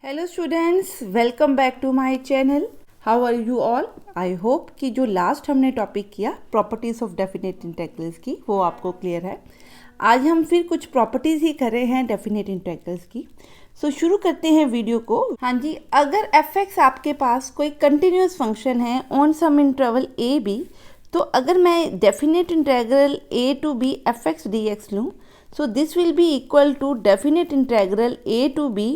Hello students, welcome back to my channel. How are you all? I hope कि जो last हमने topic किया properties of definite integrals की वो आपको क्लियर है। आज हम फिर कुछ प्रॉपर्टीज़ ही कर रहे हैं डेफिनेट इंटेग्रल्स की। सो शुरू करते हैं वीडियो को। हाँ जी, अगर एफ एक्स आपके पास कोई कंटिन्यूस फंक्शन है on some interval a b, तो अगर मैं definite integral a to b f x d x लूँ, so this will be equal to definite integral a to b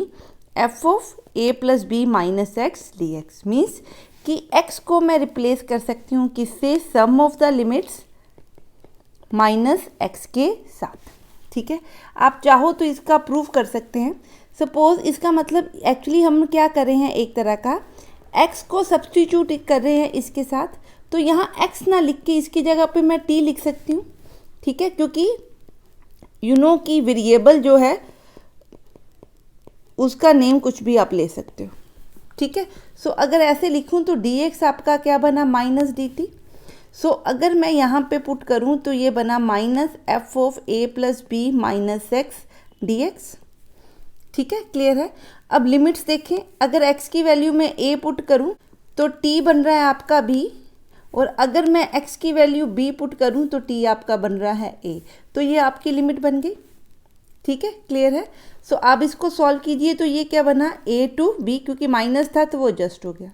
f of a plus b minus x d x. Means कि x को मैं replace कर सकती हूँ किससे? Sum of the limits minus x के साथ। ठीक है, आप चाहो तो इसका प्रूफ कर सकते हैं। सपोज इसका मतलब एक्चुअली हम क्या कर रहे हैं, एक तरह का x को सब्सटीट्यूट कर रहे हैं इसके साथ, तो यहाँ x ना लिख के इसकी जगह पे मैं t लिख सकती हूँ। ठीक है, क्योंकि यू नो कि वेरिएबल जो है उसका नेम कुछ भी आप ले सकते हो। ठीक है, सो अगर ऐसे लिखूं तो dx आपका क्या बना? Minus dt। सो अगर मैं यहाँ पे पुट करूँ तो ये बना minus f of a plus b minus x d x. ठीक है, क्लियर है। अब लिमिट्स देखें, अगर x की वैल्यू में a पुट करूँ तो t बन रहा है आपका b, और अगर मैं x की वैल्यू b पुट करूँ तो t आपका बन रहा है a। तो ये आपकी लिमिट बन गई। ठीक है, क्लियर है। सो आप इसको सॉल्व कीजिए तो ये क्या बना? a टू b, क्योंकि माइनस था तो वो जस्ट हो गया।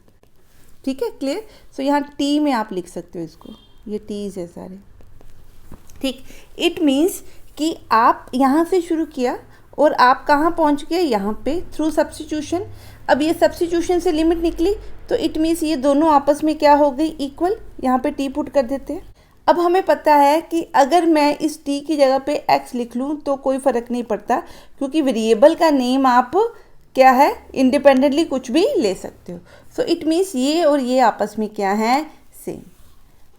ठीक है, क्लियर। सो यहाँ t में आप लिख सकते हो इसको, ये t's है सारे। ठीक, इट मीन्स कि आप यहाँ से शुरू किया और आप कहाँ पहुँच गए? यहाँ पे थ्रू सब्स्टिट्यूशन। अब ये सब्स्टिट्यूशन से लिमिट निकली तो इट मीन्स ये दोनों आपस में क्या हो गई? इक्वल। यहाँ पे t पुट कर देते हैं। अब हमें पता है कि अगर मैं इस t की जगह पे x लिख लूँ तो कोई फ़र्क नहीं पड़ता, क्योंकि वेरिएबल का नेम आप क्या है? इंडिपेंडेंटली कुछ भी ले सकते हो। सो इट मीन्स ये और ये आपस में क्या है? सेम।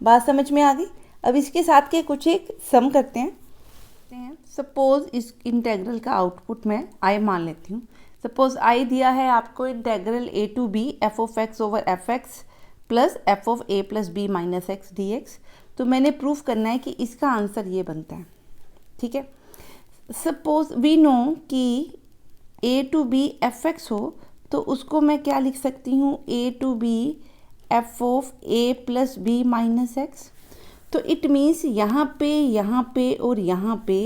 बात समझ में आ गई। अब इसके साथ के कुछ एक सम करते हैं। सपोज इस इंटेग्रल का आउटपुट मैं i मान लेती हूँ। सपोज i दिया है आपको integral a to b f of x over f x plus f of a plus b minus x d x. तो मैंने प्रूफ करना है कि इसका आंसर ये बनता है। ठीक है, सपोज वी नो कि a to b f x हो तो उसको मैं क्या लिख सकती हूँ? A to b f of a plus b minus x. तो इट मीन्स यहाँ पे और यहाँ पे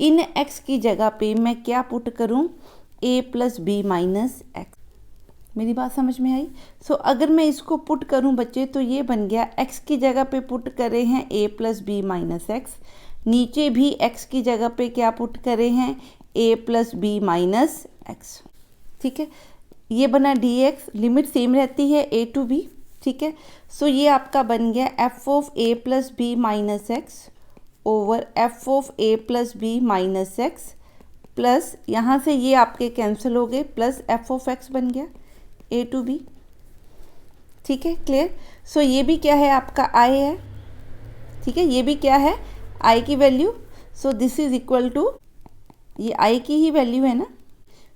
इन x की जगह पे मैं क्या पुट करूँ? a plus b minus x. मेरी बात समझ में आई? सो अगर मैं इसको पुट करूं बच्चे तो ये बन गया, x की जगह पे पुट करे हैं a plus b minus x, नीचे भी x की जगह पे क्या पुट करे हैं? a plus b minus x. ठीक है, ये बना dx, लिमिट सेम रहती है a टू b। ठीक है, सो ये आपका बन गया f of a plus b minus x over f of a plus b minus x, plus यहाँ से ये आपके कैंसिल हो गए, प्लस f ऑफ x बन गया a टू b। ठीक है, क्लियर। सो ये भी क्या है? आपका i है। ठीक है, ये भी क्या है? i की value. So this is equal to, ये i की ही वैल्यू है ना।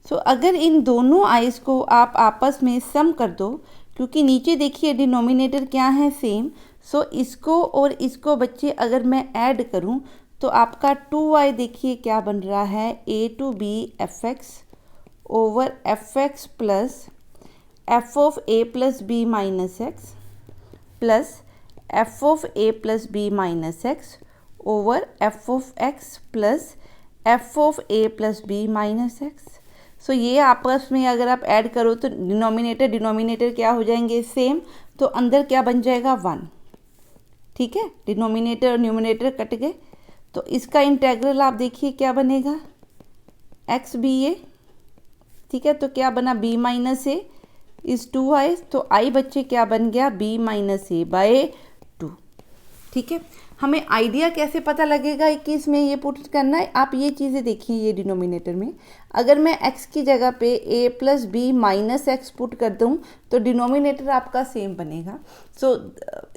सो अगर इन दोनों i's को आप आपस में सम कर दो, क्योंकि नीचे देखिए डिनोमिनेटर क्या है? सेम। सो इसको और इसको बच्चे अगर मैं ऐड करूं तो आपका 2i देखिए क्या बन रहा है? a to b f x over f x plus f of a plus b minus x plus f of a plus b minus x over f of x plus f of a plus b minus x. So ये आपस में अगर आप add करो तो denominator क्या हो जाएंगे? सेम। तो अंदर क्या बन जाएगा? 1। ठीक है, डिनोमिनेटर और न्यूमिनेटर कट गए, तो इसका इंटेग्रल आप देखिए क्या बनेगा? एक्स बी ए। ठीक है, तो क्या बना? b माइनस ए इस 2i, तो i बच्चे क्या बन गया? b minus a by 2। ठीक है, हमें आइडिया कैसे पता लगेगा कि इसमें ये पुट करना है? आप ये चीज़ें देखिए, ये डिनोमिनेटर में अगर मैं x की जगह पे a plus b minus x put कर दूँ तो डिनोमिनेटर आपका सेम बनेगा। सो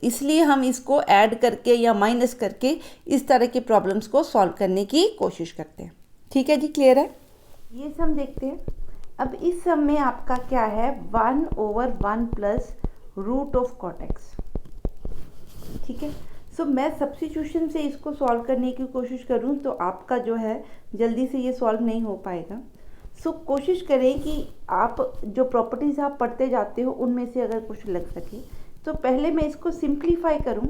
इसलिए हम इसको ऐड करके या माइनस करके इस तरह के प्रॉब्लम्स को सॉल्व करने की कोशिश करते हैं। ठीक है जी, क्लियर है। ये सम देखते हैं। अब इस सम में आपका क्या है? 1 over 1 plus root of cot x. ठीक है, सो मैं सब्स्टिट्यूशन से इसको सॉल्व करने की कोशिश करूं तो आपका जो है जल्दी से ये सॉल्व नहीं हो पाएगा। सो कोशिश करें कि आप जो प्रॉपर्टीज़ आप पढ़ते जाते हो उनमें से अगर कुछ लग सके। तो पहले मैं इसको सिंप्लीफाई करूं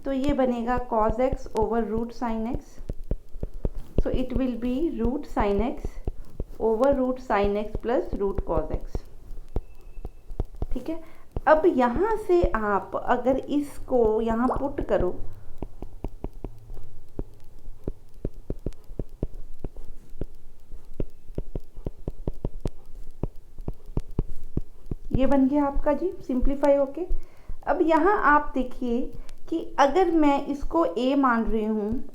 तो ये बनेगा cos x over root sine x. So it will be root sine x over root sine x plus root cos x. ठीक है, अब यहाँ से आप अगर इसको यहाँ पुट करो ये बन गया आपका जी सिंप्लीफाई होके। अब यहाँ आप देखिए कि अगर मैं इसको a मान रही हूँ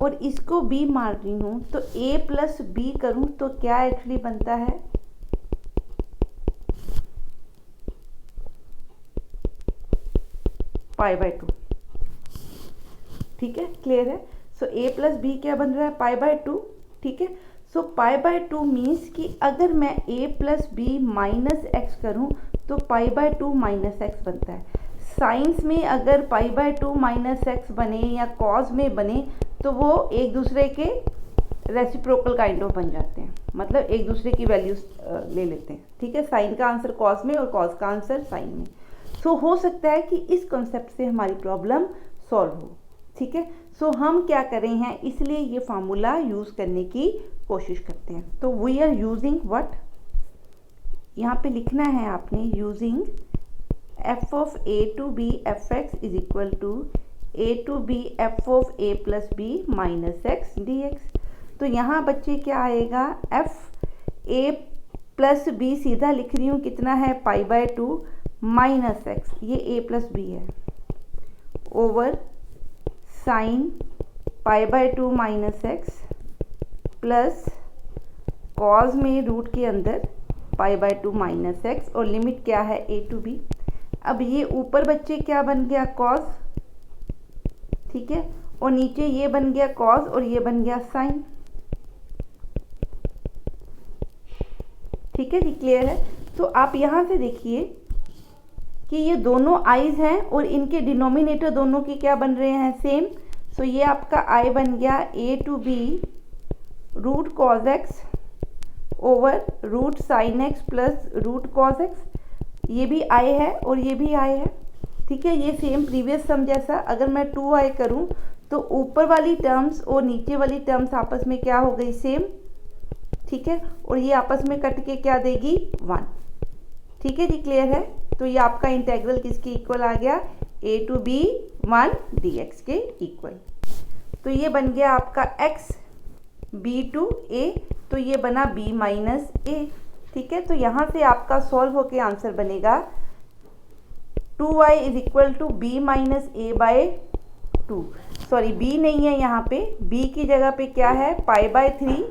और इसको b मान रही हूँ तो a प्लस बी करूँ तो क्या एक्चुअली बनता है, पाई बाय 2। ठीक है, क्लियर है। सो a प्लस बी क्या बन रहा है, पाई बाय 2। ठीक है, सो पाई बाय 2 मीन्स कि अगर मैं a plus b minus x करूँ तो पाई बाय 2 माइनस एक्स बनता है। साइंस में अगर पाई बाय 2 माइनस एक्स बने या कॉज में बने तो वो एक दूसरे के रेसिप्रोकल काइंड ऑफ बन जाते हैं, मतलब एक दूसरे की वैल्यूज ले लेते हैं। ठीक है, साइन का आंसर कॉज में और कॉज का आंसर साइन में। सो हो सकता है कि इस कॉन्सेप्ट से हमारी प्रॉब्लम सॉल्व हो। ठीक है, सो हम क्या कर रहे हैं, इसलिए ये फार्मूला यूज़ करने की कोशिश करते हैं। तो वी आर यूजिंग व्हाट, यहाँ पे लिखना है आपने using f of a to b f x is equal to a to b f of a plus b minus x d x. तो यहाँ बच्चे क्या आएगा, एफ ए प्लस बी सीधा लिख रही हूँ, कितना है पाई बाय 2 माइनस एक्स, ये ए प्लस बी है, over sine pi by 2 minus x plus cos में रूट के अंदर पाई बाय 2 माइनस एक्स और लिमिट क्या है ए टू बी। अब ये ऊपर बच्चे क्या बन गया कॉज, ठीक है, और नीचे ये बन गया कॉज और ये बन गया साइन। ठीक है जी, क्लियर है। तो आप यहाँ से देखिए कि ये दोनों आईज हैं और इनके डिनोमिनेटर दोनों के क्या बन रहे हैं, सेम। सो ये आपका आई बन गया a to b root cos x over root sine x plus root cos x. ये भी आई है और ये भी आई है। ठीक है, ये सेम प्रीवियस सम जैसा, अगर मैं 2i करूं तो ऊपर वाली टर्म्स और नीचे वाली टर्म्स आपस में क्या हो गई, सेम। ठीक है, और ये आपस में कट के क्या देगी, 1। ठीक है जी, क्लियर है। तो ये आपका इंटेग्रल किसके इक्वल आ गया, a टू बी 1 dx के इक्वल। तो ये बन गया आपका x b टू a, तो ये बना b माइनस a। ठीक है, तो यहाँ से आपका सॉल्व होके आंसर बनेगा 2y is equal to b minus a by 2। Sorry, b नहीं है यहाँ पे, b की जगह पे क्या है, pi by 3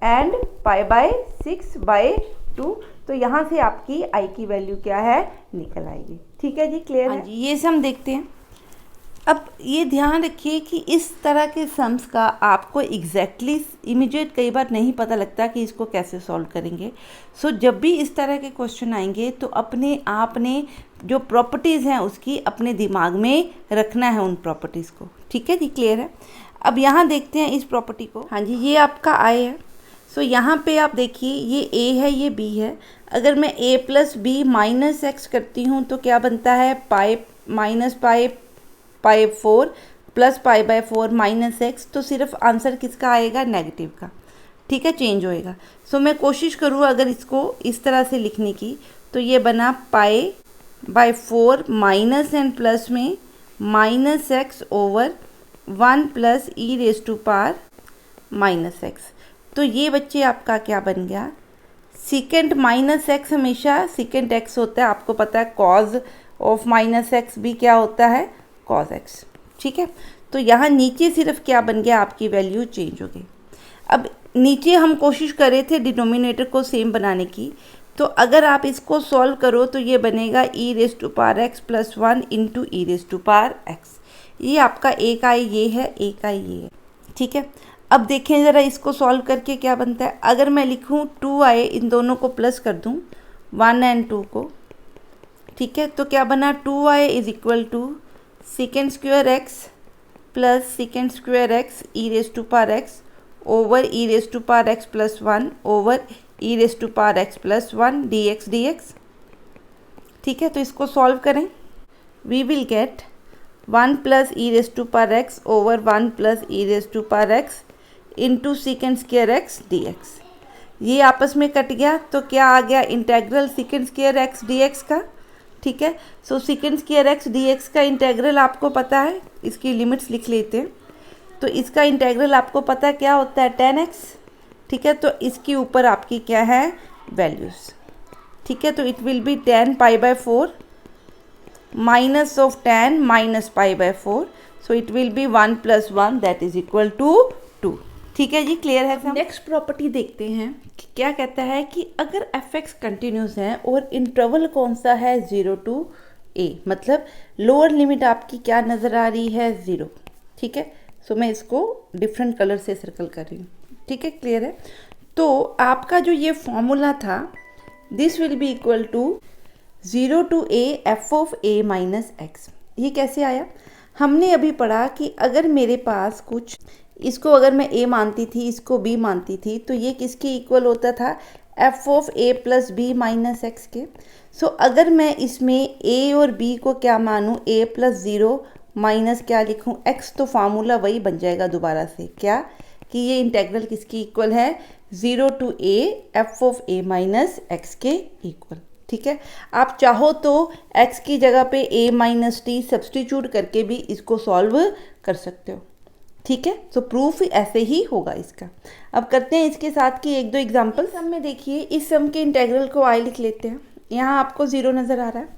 and pi by 6 by 2। तो यहाँ से आपकी i की वैल्यू क्या है, निकल आएगी। ठीक है जी, क्लियर है। ये सम देखते हैं। अब ये ध्यान रखिए कि इस तरह के सम्स का आपको एग्जैक्टली इमीडिएट कई बार नहीं पता लगता कि इसको कैसे सॉल्व करेंगे। सो जब भी इस तरह के क्वेश्चन आएंगे तो अपने आपने जो प्रॉपर्टीज़ हैं उसकी अपने दिमाग में रखना है उन प्रॉपर्टीज़ को। ठीक है जी, क्लियर है। अब यहाँ देखते हैं इस प्रॉपर्टी को। हाँ जी, ये आपका आई है। सो यहाँ पे आप देखिए ये a है, ये b है। अगर मैं a plus b minus x करती हूँ तो क्या बनता है, pi minus pi pi 4 plus pi by 4 minus x. तो सिर्फ आंसर किसका आएगा, नेगेटिव का। ठीक है, चेंज होएगा। सो मैं कोशिश करूँ अगर इसको इस तरह से लिखने की, तो ये बना pi by 4 minus and plus में minus x over 1 plus e raise to power minus x. तो ये बच्चे आपका क्या बन गया, सेकेंड माइनस एक्स हमेशा सेकेंड एक्स होता है, आपको पता है। कॉज ऑफ माइनस एक्स भी क्या होता है, कॉज एक्स। ठीक है, तो यहाँ नीचे सिर्फ क्या बन गया, आपकी वैल्यू चेंज हो गई। अब नीचे हम कोशिश कर रहे थे डिनोमिनेटर को सेम बनाने की, तो अगर आप इसको सॉल्व करो तो ये बनेगा e raise to power x plus 1 into e raise to power x. ये आपका एक आई ये है, एक आई ये है। ठीक है, अब देखें ज़रा इसको सॉल्व करके क्या बनता है। अगर मैं लिखूँ 2i, इन दोनों को प्लस कर दूँ 1 एंड 2 को। ठीक है, तो क्या बना, 2i is equal to second square x plus second square x e raise to power x over e raise to power x plus 1 over e raise to power x plus 1 d x. ठीक है, तो इसको solve करें, we will get 1 plus e raise to power x over 1 plus e raise to power x into second square x d x. ये आपस में cut गया तो क्या आ गया, integral second square x d x का। ठीक है, so second square x d x का इंटेग्रल आपको पता है, इसकी लिमिट्स लिख लेते हैं। तो इसका इंटेग्रल आपको पता है क्या होता है, 10x। ठीक है, तो इसके ऊपर आपकी क्या है, वैल्यूज़। ठीक है, तो it will be 10 pi by 4 minus of 10 minus pi by 4, so it will be 1 plus 1 that is equal to 2। ठीक है जी, क्लियर है। नेक्स्ट प्रॉपर्टी देखते हैं कि क्या कहता है कि अगर f(x) कंटिन्यूस है और इंटरवल कौन सा है, 0 to a, मतलब लोअर लिमिट आपकी क्या नज़र आ रही है, 0। ठीक है, सो मैं इसको डिफरेंट कलर से सर्कल कर रही हूँ। ठीक है, क्लियर है। तो आपका जो ये फॉर्मूला था, this will be equal to 0 to a f of a minus x. ये कैसे आया, हमने अभी पढ़ा कि अगर मेरे पास कुछ, इसको अगर मैं a मानती थी, इसको b मानती थी, तो ये किसके इक्वल होता था, f of a plus b minus x के। सो अगर मैं इसमें a और b को क्या मानूँ, a प्लस 0 माइनस क्या लिखूँ, x, तो फार्मूला वही बन जाएगा दोबारा से, क्या कि ये इंटेग्रल किसकी इक्वल है, 0 to a f of a minus x के इक्वल। ठीक है, आप चाहो तो x की जगह पे a माइनस टी सब्सटीट्यूट करके भी इसको सॉल्व कर सकते हो। ठीक है, तो प्रूफ ऐसे ही होगा इसका। अब करते हैं इसके साथ की एक दो एग्जाम्पल। सम में देखिए, इस सम के इंटेग्रल को i लिख लेते हैं। यहाँ आपको 0 नज़र आ रहा है।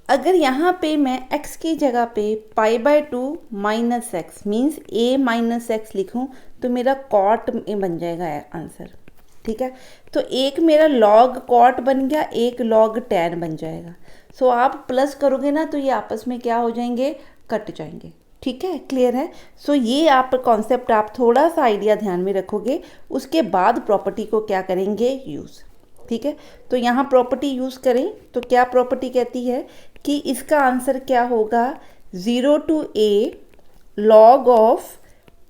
अगर यहाँ पे मैं x की जगह पे पाई by 2 minus x means a minus x लिखूँ तो मेरा कॉट बन जाएगा आंसर। ठीक है, तो एक मेरा लॉग कॉट बन गया, एक लॉग टैन बन जाएगा। सो आप प्लस करोगे ना तो ये आपस में क्या हो जाएंगे, कट जाएंगे। ठीक है, क्लियर है। सो ये आप कॉन्सेप्ट आप थोड़ा सा आइडिया ध्यान में रखोगे, उसके बाद प्रॉपर्टी को क्या करेंगे, यूज़। ठीक है, तो यहाँ प्रॉपर्टी यूज़ करें तो क्या प्रॉपर्टी कहती है कि इसका आंसर क्या होगा, 0 to a log of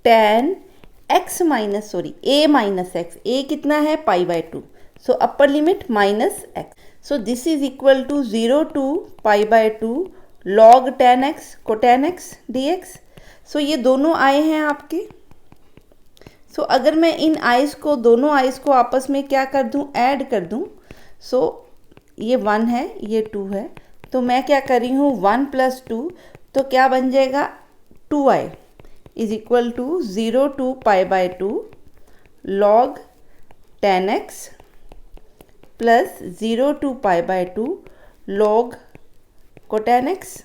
tan x minus a minus x. a कितना है, pi by 2, so upper limit minus x. So this is equal to 0 to pi by 2 log tan x cotan x dx। So ये दोनों आए हैं आपके। सो अगर मैं इन ice को, दोनों आइस को आपस में क्या कर दूं, ऐड कर दूं, सो ये 1 है, ये 2 है, तो मैं क्या कर रही हूँ, 1 प्लस 2, तो क्या बन जाएगा, 2i is equal to 0 to pi by 2 log tan x plus 0 to pi by 2 log cotan x।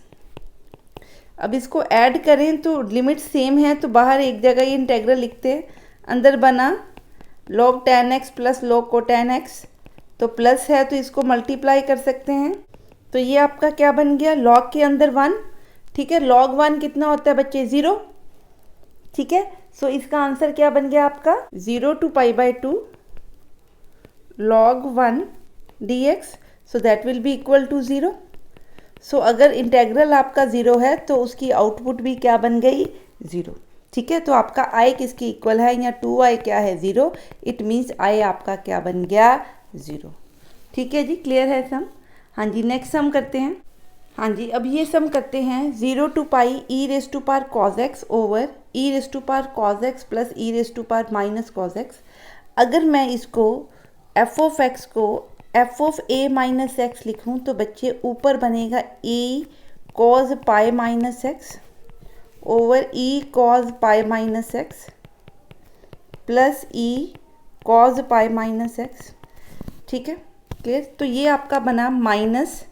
अब इसको ऐड करें तो लिमिट सेम है, तो बाहर एक जगह ये इंटेग्रल लिखते हैं, अंदर बना log tan x plus log cotan x, तो प्लस है तो इसको मल्टीप्लाई कर सकते हैं। तो ये आपका क्या बन गया, log के अंदर 1। ठीक है, log 1 कितना होता है बच्चे, 0। ठीक है, सो इसका आंसर क्या बन गया आपका, 0 to pi by 2 log 1 dx, so that will be equal to 0। So अगर इंटेग्रल आपका 0 है तो उसकी आउटपुट भी क्या बन गई, 0। ठीक है, तो आपका i किसकी इक्वल है, या 2i क्या है, 0। इट मीन्स i आपका क्या बन गया, 0। ठीक है जी, क्लियर है सम। हाँ जी, नेक्स्ट सम करते हैं। हाँ जी, अब ये सम करते हैं, 0 to pi e raise to power cos x over e raise to power cos x plus e raise to power minus cos x. अगर मैं इसको f ऑफ x को f of a minus x लिखूँ तो बच्चे ऊपर बनेगा e cos pi minus x over e cos pi minus x plus e cos pi minus x. ठीक है, क्लियर। तो ये आपका बना माइनस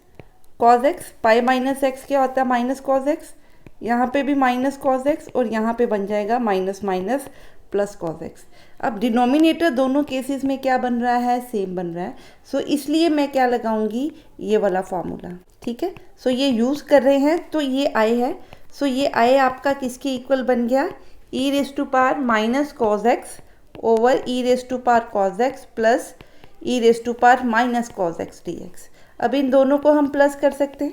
कॉज एक्स, पाई माइनस एक्स क्या होता है, माइनस कॉज एक्स, यहाँ पे भी माइनस कॉज एक्स और यहाँ पे बन जाएगा minus minus plus cos x. अब डिनोमिनेटर दोनों केसेस में क्या बन रहा है, सेम बन रहा है। सो इसलिए मैं क्या लगाऊंगी, ये वाला फॉर्मूला। ठीक है, सो ये यूज़ कर रहे हैं तो ये आई है। सो ये आई आपका किसके इक्वल बन गया, e raise to power minus cos x over e raise to power cos x plus e raise to power minus cos x d x. अब इन दोनों को हम प्लस कर सकते हैं।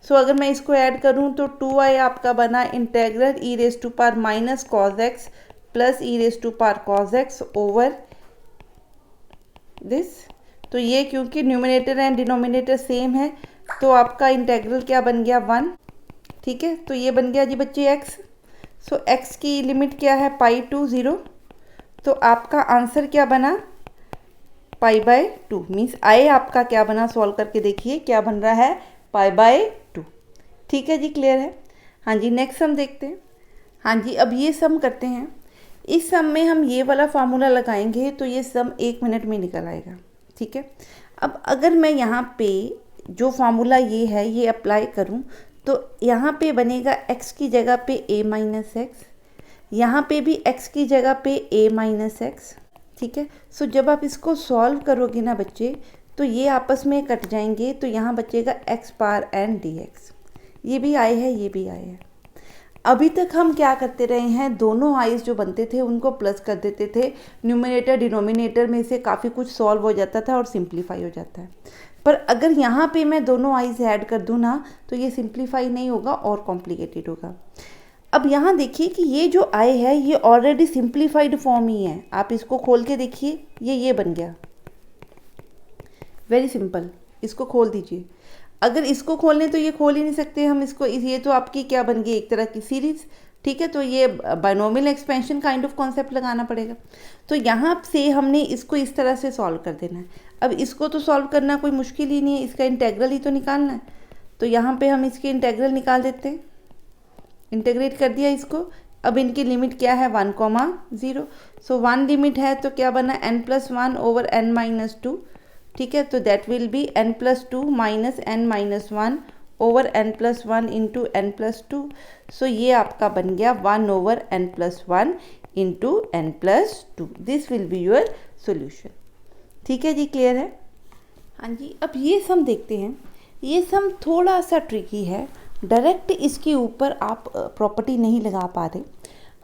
सो अगर मैं इसको ऐड करूं तो 2i आपका बना integral e raise to power minus cos x plus e raise to power cos x over this, तो ये क्योंकि न्यूमरेटर एंड डिनोमिनेटर सेम है तो आपका इंटेग्रल क्या बन गया 1, ठीक है। तो ये बन गया जी बच्चे x। सो x की लिमिट क्या है पाई टू 0, तो आपका आंसर क्या बना π/2, मीन्स आई आपका क्या बना, सॉल्व करके देखिए क्या बन रहा है π/2। ठीक है जी, क्लियर है। हाँ जी, नेक्स्ट सम देखते हैं। हाँ जी, अब ये सम करते हैं। इस सम में हम ये वाला फार्मूला लगाएंगे तो ये सम 1 मिनट में निकल आएगा, ठीक है। अब अगर मैं यहाँ पे जो फार्मूला ये है ये अप्लाई करूँ तो यहाँ पे बनेगा x की जगह पे a माइनस एक्स, यहाँ पे भी x की जगह पे a माइनस एक्स, ठीक है। सो जब आप इसको सॉल्व करोगे ना बच्चे तो ये आपस में कट जाएंगे, तो यहाँ बचेगा x पावर n dx। ये भी आई है, ये भी आई है। अभी तक हम क्या करते रहे हैं, दोनों आइज़ जो बनते थे उनको प्लस कर देते थे, न्यूमरेटर डिनोमिनेटर में से काफ़ी कुछ सॉल्व हो जाता था और सिंप्लीफाई हो जाता है। पर अगर यहाँ पे मैं दोनों आइज़ ऐड कर दूँ ना तो ये सिंप्लीफाई नहीं होगा और कॉम्प्लिकेटेड होगा। अब यहाँ देखिए कि ये जो आई है ये ऑलरेडी सिंप्लीफाइड फॉर्म ही है। आप इसको खोल के देखिए, ये बन गया, वेरी सिंपल। इसको खोल दीजिए। अगर इसको खोलने तो ये खोल ही नहीं सकते हम इसको, ये तो आपकी क्या बन गई एक तरह की सीरीज़, ठीक है। तो ये binomial expansion kind of concept लगाना पड़ेगा। तो यहाँ से हमने इसको इस तरह से सॉल्व कर देना है। अब इसको तो सॉल्व करना कोई मुश्किल ही नहीं है, इसका इंटेग्रल ही तो निकालना है। तो यहाँ पे हम इसके इंटेग्रल निकाल देते हैं, इंटीग्रेट कर दिया इसको। अब इनकी लिमिट क्या है 1,0। सो 1 लिमिट है तो क्या बना n+1 ओवर n-2, ठीक है। तो that will B n+2 minus n-1 over n+1 into n+2। सो ये आपका बन गया 1 over n+1 into n+2। This will be your solution, ठीक है जी, क्लियर है। हाँ जी, अब ये सम देखते हैं। ये सम थोड़ा सा ट्रिकी है, डायरेक्ट इसके ऊपर आप प्रॉपर्टी नहीं लगा पा रहे।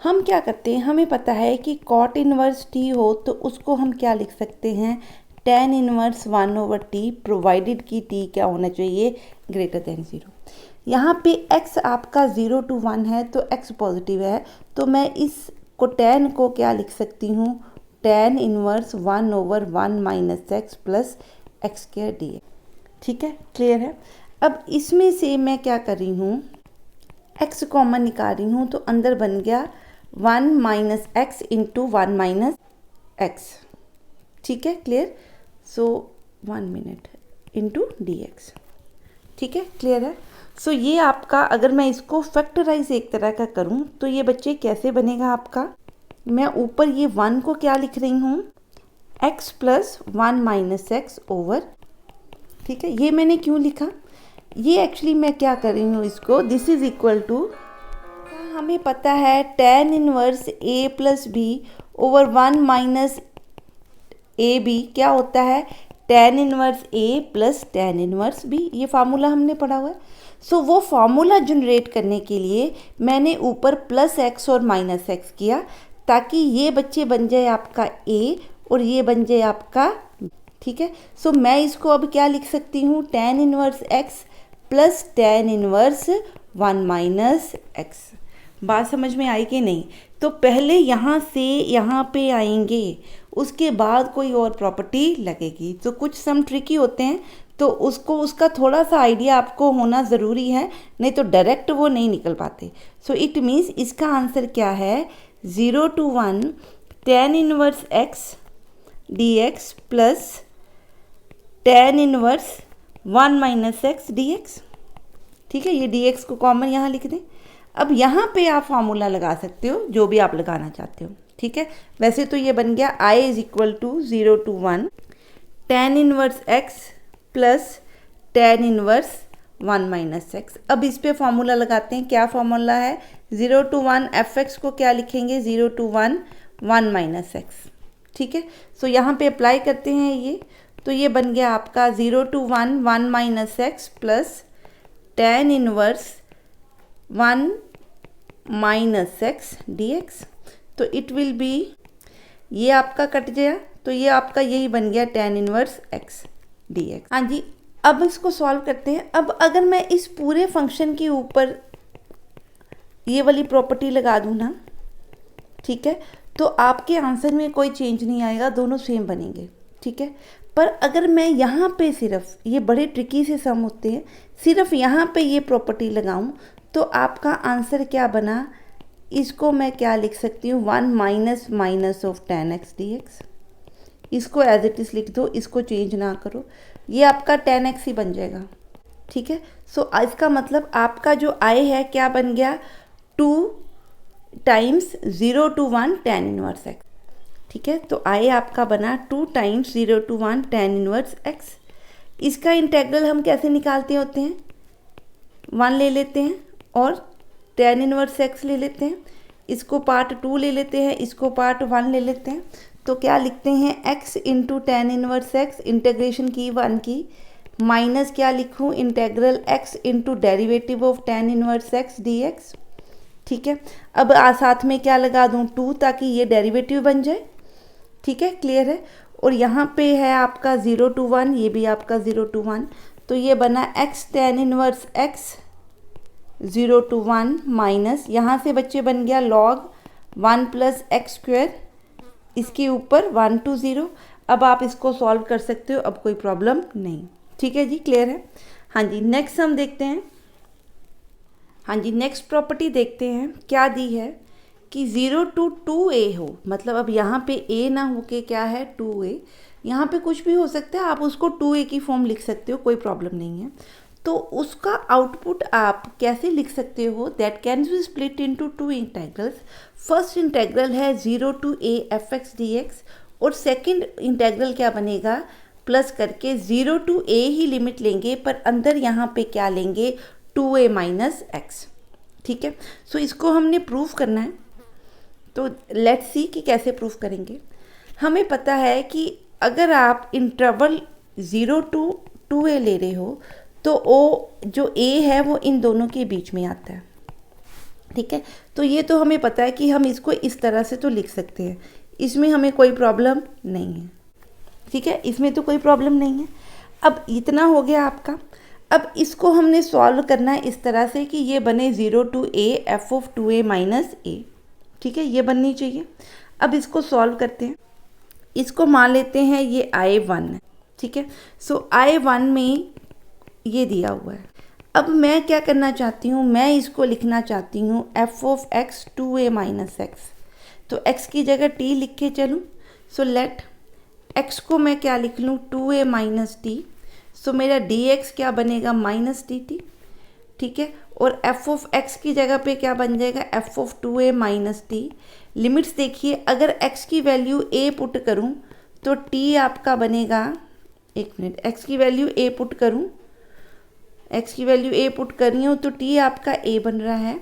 हम क्या करते हैं, हमें पता है कि कॉट इनवर्स टी हो तो उसको हम क्या लिख सकते हैं, tan इनवर्स 1/t, प्रोवाइडेड कि t क्या होना चाहिए ग्रेटर देन 0। यहाँ पे x आपका 0 to 1 है तो x पॉजिटिव है, तो मैं इस को tan को क्या लिख सकती हूँ, tan inverse 1/1 minus x plus x square D, ठीक है, क्लियर है। अब इसमें से मैं क्या कर रही हूँ, x कॉमन निकाल रही हूँ, तो अंदर बन गया 1 minus x into 1 minus x, ठीक है, क्लियर। सो 1 मिनट इंटू डी एक्स, ठीक है, क्लियर है। सो ये आपका, अगर मैं इसको फैक्टराइज एक तरह का करूँ तो ये बच्चे कैसे बनेगा आपका, मैं ऊपर ये 1 को क्या लिख रही हूँ, x plus 1 minus x over, ठीक है। ये मैंने क्यों लिखा, ये एक्चुअली मैं क्या कर रही हूँ इसको, दिस इज इक्वल टू, हमें पता है tan inverse a plus b over 1 minus a b क्या होता है, tan inverse a plus tan inverse b, ये फार्मूला हमने पढ़ा हुआ है। सो वो फार्मूला जनरेट करने के लिए मैंने ऊपर प्लस एक्स और माइनस एक्स किया, ताकि ये बच्चे बन जाए आपका a और ये बन जाए आपका, ठीक है। सो मैं इसको अब क्या लिख सकती हूँ, tan inverse x plus tan inverse 1 minus x. बात समझ में आई कि नहीं। तो पहले यहाँ से यहाँ पे आएंगे, उसके बाद कोई और प्रॉपर्टी लगेगी। तो कुछ सम ट्रिकी होते हैं, तो उसका थोड़ा सा आइडिया आपको होना ज़रूरी है, नहीं तो डायरेक्ट वो नहीं निकल पाते। सो इट मीन्स इसका आंसर क्या है, 0 to 1 tan inverse x dx plus tan inverse 1 minus x dx, ठीक है। ये dx को कॉमन यहाँ लिख दें। अब यहाँ पे आप फार्मूला लगा सकते हो जो भी आप लगाना चाहते हो, ठीक है। वैसे तो ये बन गया I is equal to 0 to 1 tan inverse x plus tan inverse 1 minus x. अब इस पे फार्मूला लगाते हैं, क्या फार्मूला है, 0 to 1 fx को क्या लिखेंगे, 0 to 1 1 माइनस एक्स, ठीक है। सो यहाँ पे अप्लाई करते हैं ये, तो ये बन गया आपका 0 to 1 1 minus x plus tan inverse 1 minus x dx। तो इट विल बी, ये आपका कट गया, तो ये आपका यही बन गया tan इनवर्स x dx। हाँ जी, अब इसको सॉल्व करते हैं। अब अगर मैं इस पूरे फंक्शन के ऊपर ये वाली प्रॉपर्टी लगा दूँ ना, ठीक है, तो आपके आंसर में कोई चेंज नहीं आएगा, दोनों सेम बनेंगे, ठीक है। पर अगर मैं यहाँ पे सिर्फ, ये बड़े ट्रिकी से सम होते हैं, सिर्फ यहाँ पे ये प्रॉपर्टी लगाऊं तो आपका आंसर क्या बना, इसको मैं क्या लिख सकती हूँ, 1 minus minus of tan x dx। इसको एज इट इज़ लिख दो, इसको चेंज ना करो, ये आपका tan x ही बन जाएगा, ठीक है। सो इसका मतलब आपका जो आई है क्या बन गया, 2 times 0 to 1 tan inverse x, ठीक है। तो आई आपका बना 2 times 0 to 1 tan inverse x। इसका इंटेग्रल हम कैसे निकालते होते हैं, 1 ले लेते हैं और tan इनवर्स x ले लेते हैं, इसको पार्ट 2 ले लेते हैं, इसको पार्ट 1 ले लेते हैं। तो क्या लिखते हैं, x into tan inverse x, integration की 1 की, माइनस क्या लिखूँ, integral x into derivative of tan inverse x dx, ठीक है। अब साथ में क्या लगा दूँ, 2, ताकि ये डेरिवेटिव बन जाए, ठीक है, क्लियर है। और यहाँ पे है आपका 0 to 1, ये भी आपका 0 to 1, तो ये बना x tan inverse x 0 to 1 minus, यहाँ से बच्चे बन गया log 1 प्लस एक्स स्क्वायर, इसके ऊपर 1 to 0। अब आप इसको सॉल्व कर सकते हो, अब कोई प्रॉब्लम नहीं, ठीक है जी, क्लियर है। हाँ जी, नेक्स्ट हम देखते हैं, हाँ जी, नेक्स्ट प्रॉपर्टी देखते हैं, क्या दी है कि 0 to 2a हो, मतलब अब यहाँ पे a ना हो के क्या है 2a, यहाँ पे कुछ भी हो सकता है, आप उसको 2a की फॉर्म लिख सकते हो, कोई प्रॉब्लम नहीं है। तो उसका आउटपुट आप कैसे लिख सकते हो, that can be split into 2 integrals. First integral है 0 to a fx dx और सेकंड इंटेग्रल क्या बनेगा, प्लस करके 0 to a ही लिमिट लेंगे, पर अंदर यहाँ पे क्या लेंगे, 2a माइनस एक्स, ठीक है। सो इसको हमने प्रूफ करना है, तो लेट्स सी कि कैसे प्रूफ करेंगे। हमें पता है कि अगर आप इंटरवल 0 to 2a ले रहे हो तो ओ जो a है वो इन दोनों के बीच में आता है, ठीक है। तो ये तो हमें पता है कि हम इसको इस तरह से तो लिख सकते हैं, इसमें हमें कोई प्रॉब्लम नहीं है, ठीक है, इसमें तो कोई प्रॉब्लम नहीं है। अब इतना हो गया आपका। अब इसको हमने सॉल्व करना है इस तरह से कि ये बने 0 to a f of 2a minus a, ठीक है, ये बननी चाहिए। अब इसको सॉल्व करते हैं, इसको मान लेते हैं ये I1 है, ठीक है। सो I1 में ये दिया हुआ है। अब मैं क्या करना चाहती हूँ, मैं इसको लिखना चाहती हूँ f of x 2a minus x, तो x की जगह t लिख के चलूँ। सो लेट x को मैं क्या लिख लूँ, 2a माइनस टी, सो मेरा dx क्या बनेगा, माइनस dt, ठीक है। और f of x की जगह पे क्या बन जाएगा, f of 2a minus T. Limits देखिए, अगर x की वैल्यू a पुट करूँ तो t आपका बनेगा, एक मिनट, x की वैल्यू a पुट करूँ, x की वैल्यू a पुट कर रही हूँ तो t आपका a बन रहा है।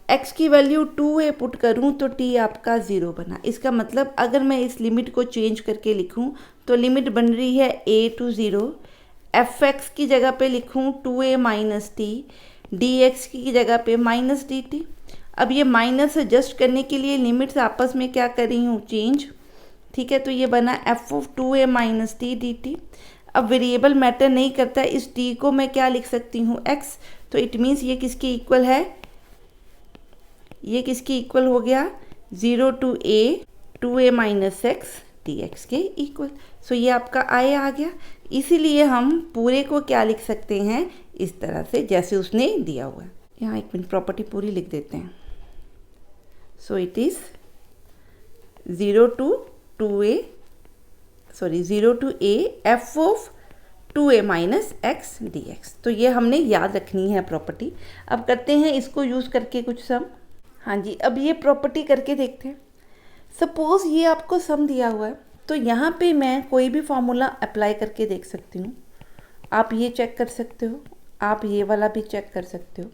x की वैल्यू 2a पुट करूँ तो t आपका 0 बना। इसका मतलब अगर मैं इस लिमिट को चेंज करके लिखूँ तो लिमिट बन रही है a to 0, fx की जगह पे लिखूँ 2a माइनस टी, dx की जगह पे माइनस dt। अब ये माइनस एडजस्ट करने के लिए लिमिट्स आपस में क्या कर रही हूँ, चेंज, ठीक है। तो ये बना f of 2a minus T dt। अब वेरिएबल मैटर नहीं करता, इस t को मैं क्या लिख सकती हूँ, x, तो इट मीन्स ये किसके इक्वल है, ये किसके इक्वल हो गया, 0 to a 2a minus x dx के इक्वल। सो ये आपका I आ गया। इसीलिए हम पूरे को क्या लिख सकते हैं, इस तरह से जैसे उसने दिया हुआ है। यहाँ एक मिनट, प्रॉपर्टी पूरी लिख देते हैं। So it is 0 to a f of 2a minus x dx। तो ये हमने याद रखनी है प्रॉपर्टी। अब करते हैं इसको यूज़ करके कुछ सम। हाँ जी, अब ये प्रॉपर्टी करके देखते हैं। सपोज़ ये आपको सम दिया हुआ है, तो यहाँ पे मैं कोई भी फार्मूला अप्लाई करके देख सकती हूँ। आप ये चेक कर सकते हो, आप ये वाला भी चेक कर सकते हो,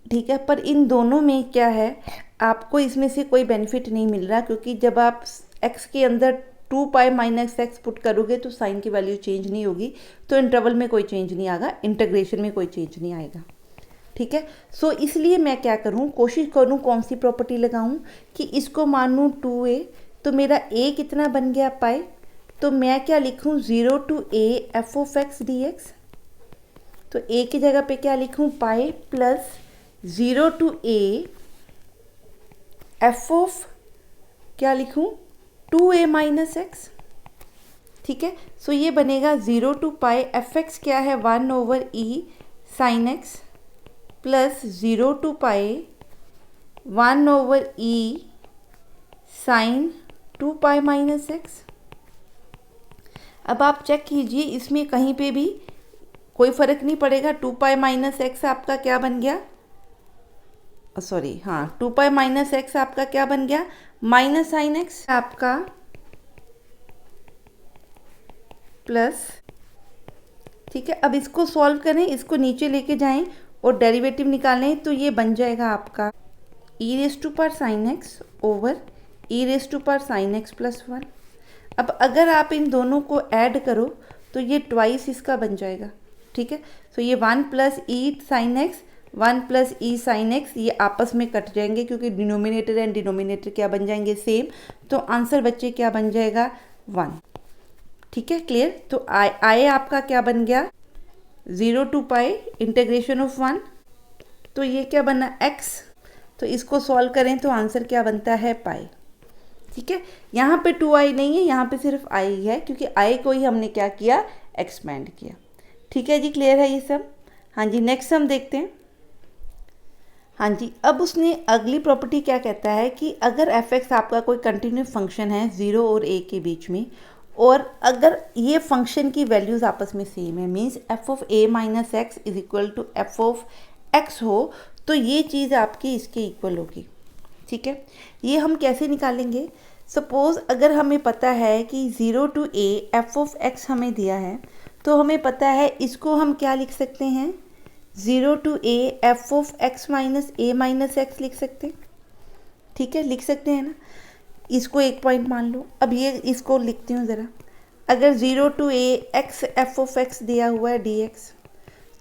ठीक है। पर इन दोनों में क्या है, आपको इसमें से कोई बेनिफिट नहीं मिल रहा, क्योंकि जब आप x के अंदर 2 पाई माइनस एक्स पुट करोगे तो साइन की वैल्यू चेंज नहीं होगी, तो इंटरवल में कोई चेंज नहीं आएगा, इंटीग्रेशन में कोई चेंज नहीं आएगा, ठीक है। सो इसलिए मैं क्या करूँ, कोशिश करूँ कौन सी प्रॉपर्टी लगाऊँ कि इसको मानूँ 2a, तो मेरा a कितना बन गया, पाई, तो मैं क्या लिखूँ, 0 to a f of x dx। तो a की जगह पे क्या लिखूँ, pi plus 0 to a f of क्या लिखूँ, 2a माइनस एक्स, ठीक है। सो ये बनेगा 0 टू पाई एफ एक्स क्या है 1 over e sine x plus 0 to pi 1 over e sine 2 pi minus x. अब आप चेक कीजिए इसमें कहीं पे भी कोई फ़र्क नहीं पड़ेगा। 2 पाई माइनस एक्स आपका क्या बन गया, सॉरी हाँ 2 पाई माइनस एक्स आपका क्या बन गया माइनस साइन एक्स आपका प्लस, ठीक है। अब इसको सॉल्व करें, इसको नीचे लेके जाएं और डेरिवेटिव निकालें तो ये बन जाएगा आपका e raise to power sine x over e raise to power sine x plus 1। अब अगर आप इन दोनों को ऐड करो तो ये ट्वाइस इसका बन जाएगा, ठीक है। सो ये 1 प्लस ई साइन एक्स 1 प्लस ई साइन एक्स ये आपस में कट जाएंगे क्योंकि डिनोमिनेटर एंड डिनोमिनेटर क्या बन जाएंगे सेम, तो आंसर बच्चे क्या बन जाएगा 1, ठीक है। क्लियर। तो आई आपका क्या बन गया 0 टू पाई इंटीग्रेशन ऑफ 1, तो ये क्या बना x, तो इसको सॉल्व करें तो आंसर क्या बनता है पाई, ठीक है। यहाँ पे 2i नहीं है, यहाँ पे सिर्फ i है क्योंकि i को ही हमने क्या किया एक्सपेंड किया, ठीक है जी। क्लियर है ये सब। हाँ जी नेक्स्ट हम देखते हैं। हाँ जी अब उसने अगली प्रॉपर्टी क्या कहता है कि अगर f(x) आपका कोई कंटिन्यू फंक्शन है 0 और a के बीच में और अगर ये फंक्शन की वैल्यूज़ आपस में सेम है means f of a minus x is equal to f of x हो तो ये चीज़ आपकी इसके इक्वल होगी, ठीक है। ये हम कैसे निकालेंगे, सपोज़ अगर हमें पता है कि 0 to a f of x हमें दिया है तो हमें पता है इसको हम क्या लिख सकते हैं 0 to a f of x minus a minus x लिख सकते हैं, ठीक है। लिख सकते हैं ना, इसको एक पॉइंट मान लो। अब ये इसको लिखती हूँ ज़रा, अगर 0 to a x f of x दिया हुआ है dx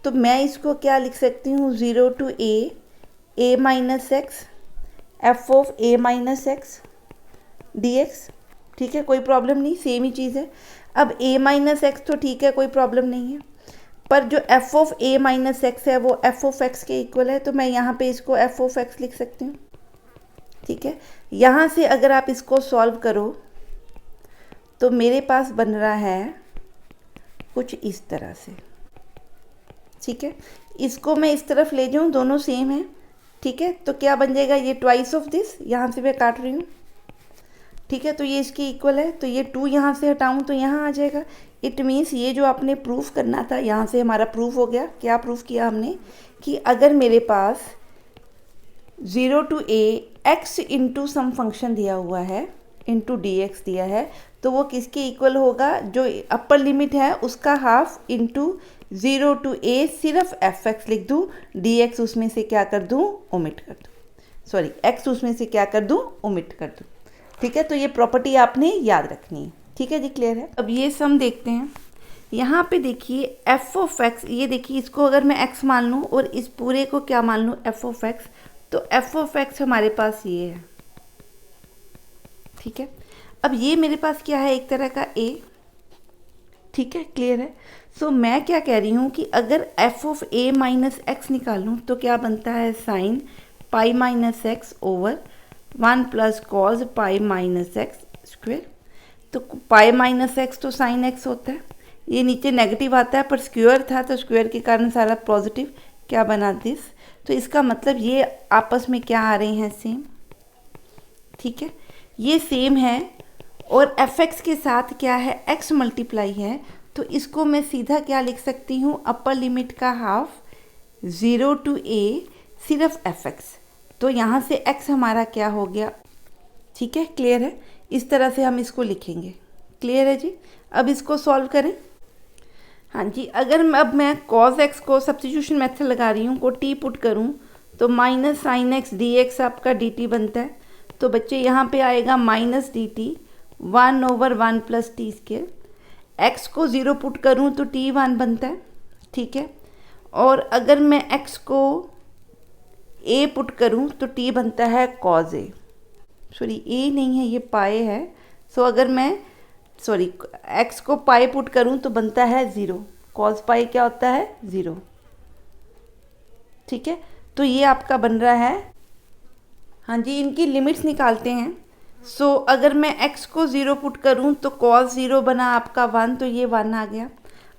तो मैं इसको क्या लिख सकती हूँ 0 to a minus x f of a minus x dx, ठीक है। कोई प्रॉब्लम नहीं, सेम ही चीज़ है। अब a माइनस एक्स तो ठीक है कोई प्रॉब्लम नहीं है, पर जो f of a minus x है वो f ऑफ x के इक्वल है तो मैं यहाँ पे इसको f ऑफ x लिख सकती हूँ, ठीक है। यहाँ से अगर आप इसको सॉल्व करो तो मेरे पास बन रहा है कुछ इस तरह से, ठीक है। इसको मैं इस तरफ ले जाऊँ दोनों सेम है, ठीक है। तो क्या बन जाएगा ये ट्वाइस ऑफ दिस, यहाँ से मैं काट रही हूँ, ठीक है। तो ये इसके इक्वल है तो ये 2 यहाँ से हटाऊँ तो यहाँ आ जाएगा। इट मीन्स ये जो आपने प्रूफ करना था यहाँ से हमारा प्रूफ हो गया। क्या प्रूफ किया हमने कि अगर मेरे पास 0 to a x into some function दिया हुआ है इंटू dx दिया है तो वो किसके इक्वल होगा, जो अपर लिमिट है उसका हाफ इंटू 0 टू a सिर्फ f(x) लिख दूँ, dx उसमें से क्या कर दूँ ओमिट कर दूँ, सॉरी x उसमें से क्या कर दूँ ओमिट कर दूँ, ठीक है। तो ये प्रॉपर्टी आपने याद रखनी है, ठीक है जी। क्लियर है। अब ये सम देखते हैं। यहाँ पे देखिए f ऑफ x, ये देखिए इसको अगर मैं x मान लूँ और इस पूरे को क्या मान लूँ f ऑफ x, तो f ऑफ x हमारे पास ये है, ठीक है। अब ये मेरे पास क्या है एक तरह का a, ठीक है। क्लियर है। सो मैं क्या कह रही हूँ कि अगर f of a minus x निकालूँ तो क्या बनता है sine pi minus x over 1 plus cos pi minus x square. तो पाई माइनस एक्स तो साइन एक्स होता है, ये नीचे नेगेटिव आता है पर स्क्वायर था तो स्क्वायर के कारण सारा पॉजिटिव क्या बना दिस, तो इसका मतलब ये आपस में क्या आ रहे हैं सेम, ठीक है। ये सेम है और f(x) के साथ क्या है x मल्टीप्लाई है तो इसको मैं सीधा क्या लिख सकती हूँ अपर लिमिट का हाफ 0 टू a सिर्फ f(x), तो यहाँ से x हमारा क्या हो गया, ठीक है। क्लियर है। इस तरह से हम इसको लिखेंगे। क्लियर है जी। अब इसको सॉल्व करें। हाँ जी अगर अब मैं cos x को सब्स्टिट्यूशन मेथड लगा रही हूँ को t पुट करूँ तो minus sign x d x आपका dt बनता है, तो बच्चे यहाँ पे आएगा minus dt 1 over 1 plus T square. x को 0 पुट करूँ तो t1 बनता है, ठीक है। और अगर मैं x को a पुट करूँ तो t बनता है cos a, सॉरी a नहीं है ये पाए है। सो अगर मैं x को पाई पुट करूँ तो बनता है 0, cos पाई क्या होता है 0, ठीक है। तो ये आपका बन रहा है। हाँ जी इनकी लिमिट्स निकालते हैं। सो अगर मैं x को 0 पुट करूं तो cos 0 बना आपका 1, तो ये 1 आ गया।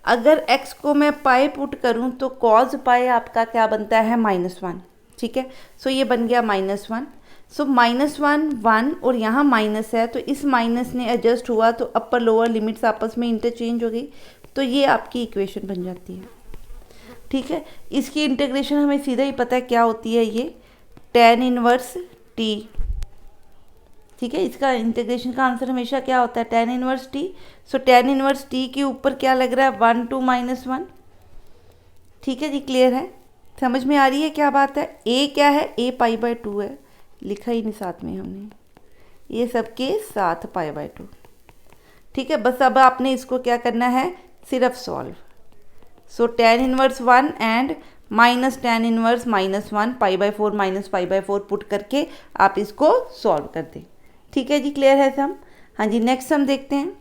अगर x को मैं पाई पुट करूं तो cos पाई आपका क्या बनता है -1, ठीक है। सो ये बन गया -1। सो -1 1 और यहाँ माइनस है, तो इस माइनस ने एडजस्ट हुआ तो अपर लोअर लिमिट्स आपस में इंटरचेंज हो गई, तो ये आपकी इक्वेशन बन जाती है, ठीक है। इसकी इंटीग्रेशन हमें सीधा ही पता है क्या होती है, ये tan इनवर्स t, ठीक है। इसका इंटीग्रेशन का आंसर हमेशा क्या होता है, tan इनवर्स t। सो tan इनवर्स t के ऊपर क्या लग रहा है, 1 2 -1, ठीक है जी। क्लियर है, समझ में आ रही है क्या बात है। a क्या है, a π/2 है, लिखा ही नहीं साथ में हमने, ये सबके साथ π/2, ठीक है। बस अब आपने इसको क्या करना है, सिर्फ solve. So tan inverse 1 and minus tan inverse -1 π/4 - π/4 put करके आप इसको सॉल्व कर दें, ठीक है जी। क्लियर है सम। हाँ जी, नेक्स्ट सम देखते हैं।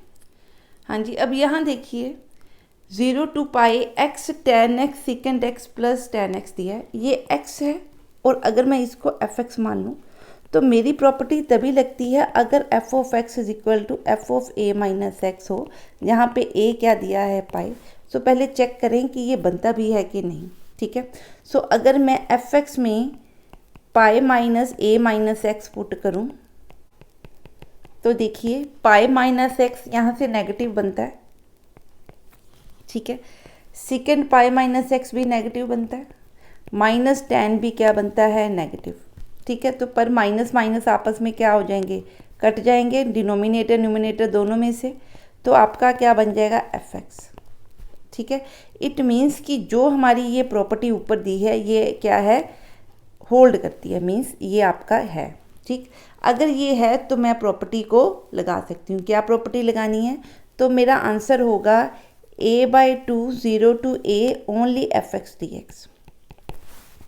हाँ जी, अब यहाँ देखिए 0 to pi x tan x secant x plus tan x दिया है, ये x है, और अगर मैं इसको fx मान लूँ तो मेरी प्रॉपर्टी तभी लगती है अगर f of x is equal to f of a minus x हो। यहाँ पे a क्या दिया है, पाई। सो पहले चेक करें कि ये बनता भी है कि नहीं, ठीक है। सो अगर मैं fx में pi minus a minus x put करूँ तो देखिए पाई माइनस एक्स यहाँ से नेगेटिव बनता है, ठीक है। सेकेंड पाई माइनस एक्स भी नेगेटिव बनता है, माइनस tan भी क्या बनता है, नेगेटिव, ठीक है। तो पर माइनस माइनस आपस में क्या हो जाएंगे, कट जाएंगे, डिनोमिनेटर न्यूमिनेटर दोनों में से, तो आपका क्या बन जाएगा, fx, ठीक है। इट मीन्स कि जो हमारी ये प्रॉपर्टी ऊपर दी है ये क्या है, होल्ड करती है, मीन्स ये आपका है, ठीक। अगर ये है तो मैं प्रॉपर्टी को लगा सकती हूँ। क्या प्रॉपर्टी लगानी है, तो मेरा आंसर होगा a/2 0 to a only fx dx,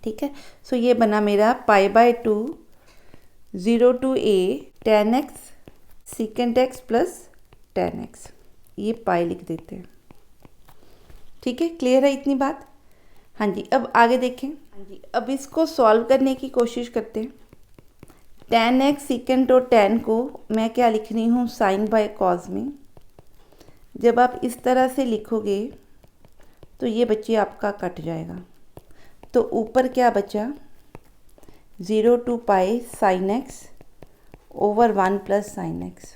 ठीक है। सो ये बना मेरा π/2 0 to a tan x secant x plus tan x, ये पाई लिख देते हैं, ठीक है। क्लियर है इतनी बात। हाँ जी, अब आगे देखें। हाँ जी, अब इसको सॉल्व करने की कोशिश करते हैं। tan x secant और tan को मैं क्या लिख रही हूँ, साइन बाय कॉज में। जब आप इस तरह से लिखोगे तो ये बच्चे आपका कट जाएगा, तो ऊपर क्या बचा, 0 to pi sine x over 1 plus sine x.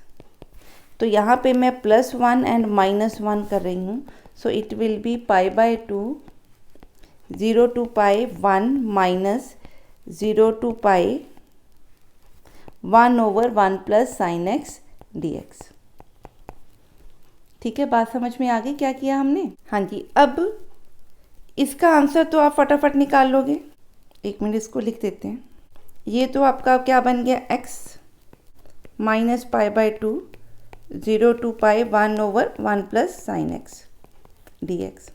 तो यहाँ पे मैं +1 एंड -1 कर रही हूँ, so it will be π/2 0 to pi 1 minus 0 to pi 1 over 1 plus sine x dx, ठीक है। बात समझ में आ गई क्या किया हमने। हाँ जी, अब इसका आंसर तो आप फटाफट निकाल लोगे। एक मिनट इसको लिख देते हैं। ये तो आपका क्या बन गया, x minus π/2 0 to pi 1 over 1 plus sine x dx,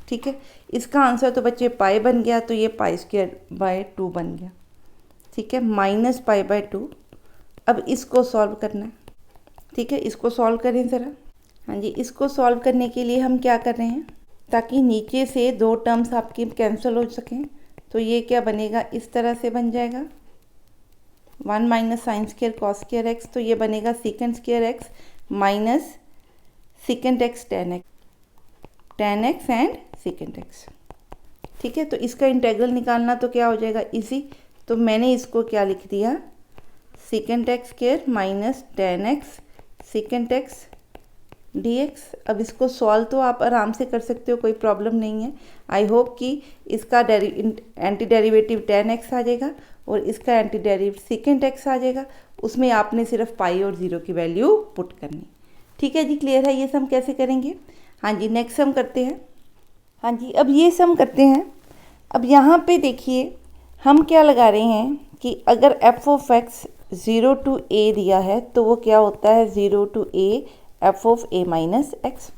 ठीक है। इसका आंसर तो बच्चे पाई बन गया, तो ये π²/2 बन गया, ठीक है, माइनस π/2। अब इसको सॉल्व करना है, ठीक है। इसको सॉल्व करें ज़रा। हाँ जी, इसको सॉल्व करने के लिए हम क्या कर रहे हैं, ताकि नीचे से दो टर्म्स आपकी कैंसिल हो सकें, तो ये क्या बनेगा, इस तरह से बन जाएगा 1 minus sine square cos square x, तो ये बनेगा second square x minus second x tan x and second x, ठीक है। तो इसका इंटेग्रल निकालना तो क्या हो जाएगा, इजी। तो मैंने इसको क्या लिख दिया, second x square minus tan x second x dx। अब इसको सॉल्व तो आप आराम से कर सकते हो, कोई प्रॉब्लम नहीं है। आई होप कि इसका एंटी डेरिवेटिव tan x आ जाएगा और इसका एंटी डेरिवेटिव सेकेंड x आ जाएगा। उसमें आपने सिर्फ पाई और 0 की वैल्यू पुट करनी, ठीक है जी। क्लियर है, ये सम कैसे करेंगे। हाँ जी, नेक्स्ट सम करते हैं। हाँ जी, अब ये सम करते हैं। अब यहाँ पे देखिए हम क्या लगा रहे हैं कि अगर f of x 0 to a दिया है तो वो क्या होता है, 0 to a f of a minus x.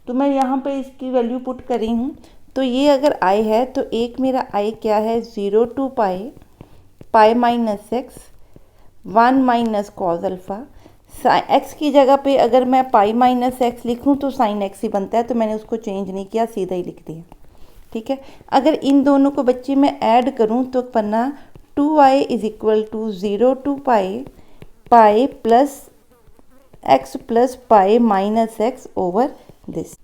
तो मैं यहाँ पे इसकी वैल्यू पुट कर रही हूँ। तो ये अगर i है तो एक मेरा i क्या है, 0 to pi minus x 1 minus cos alpha. x की जगह पे अगर मैं पाई माइनस एक्स लिखूँ तो साइन एक्स ही बनता है, तो मैंने उसको चेंज नहीं किया, सीधा ही लिख दिया, ठीक है। अगर इन दोनों को बच्चे मैं ऐड करूँ तो पन्ना 2i is equal to 0 to pi plus x plus pi minus x over this.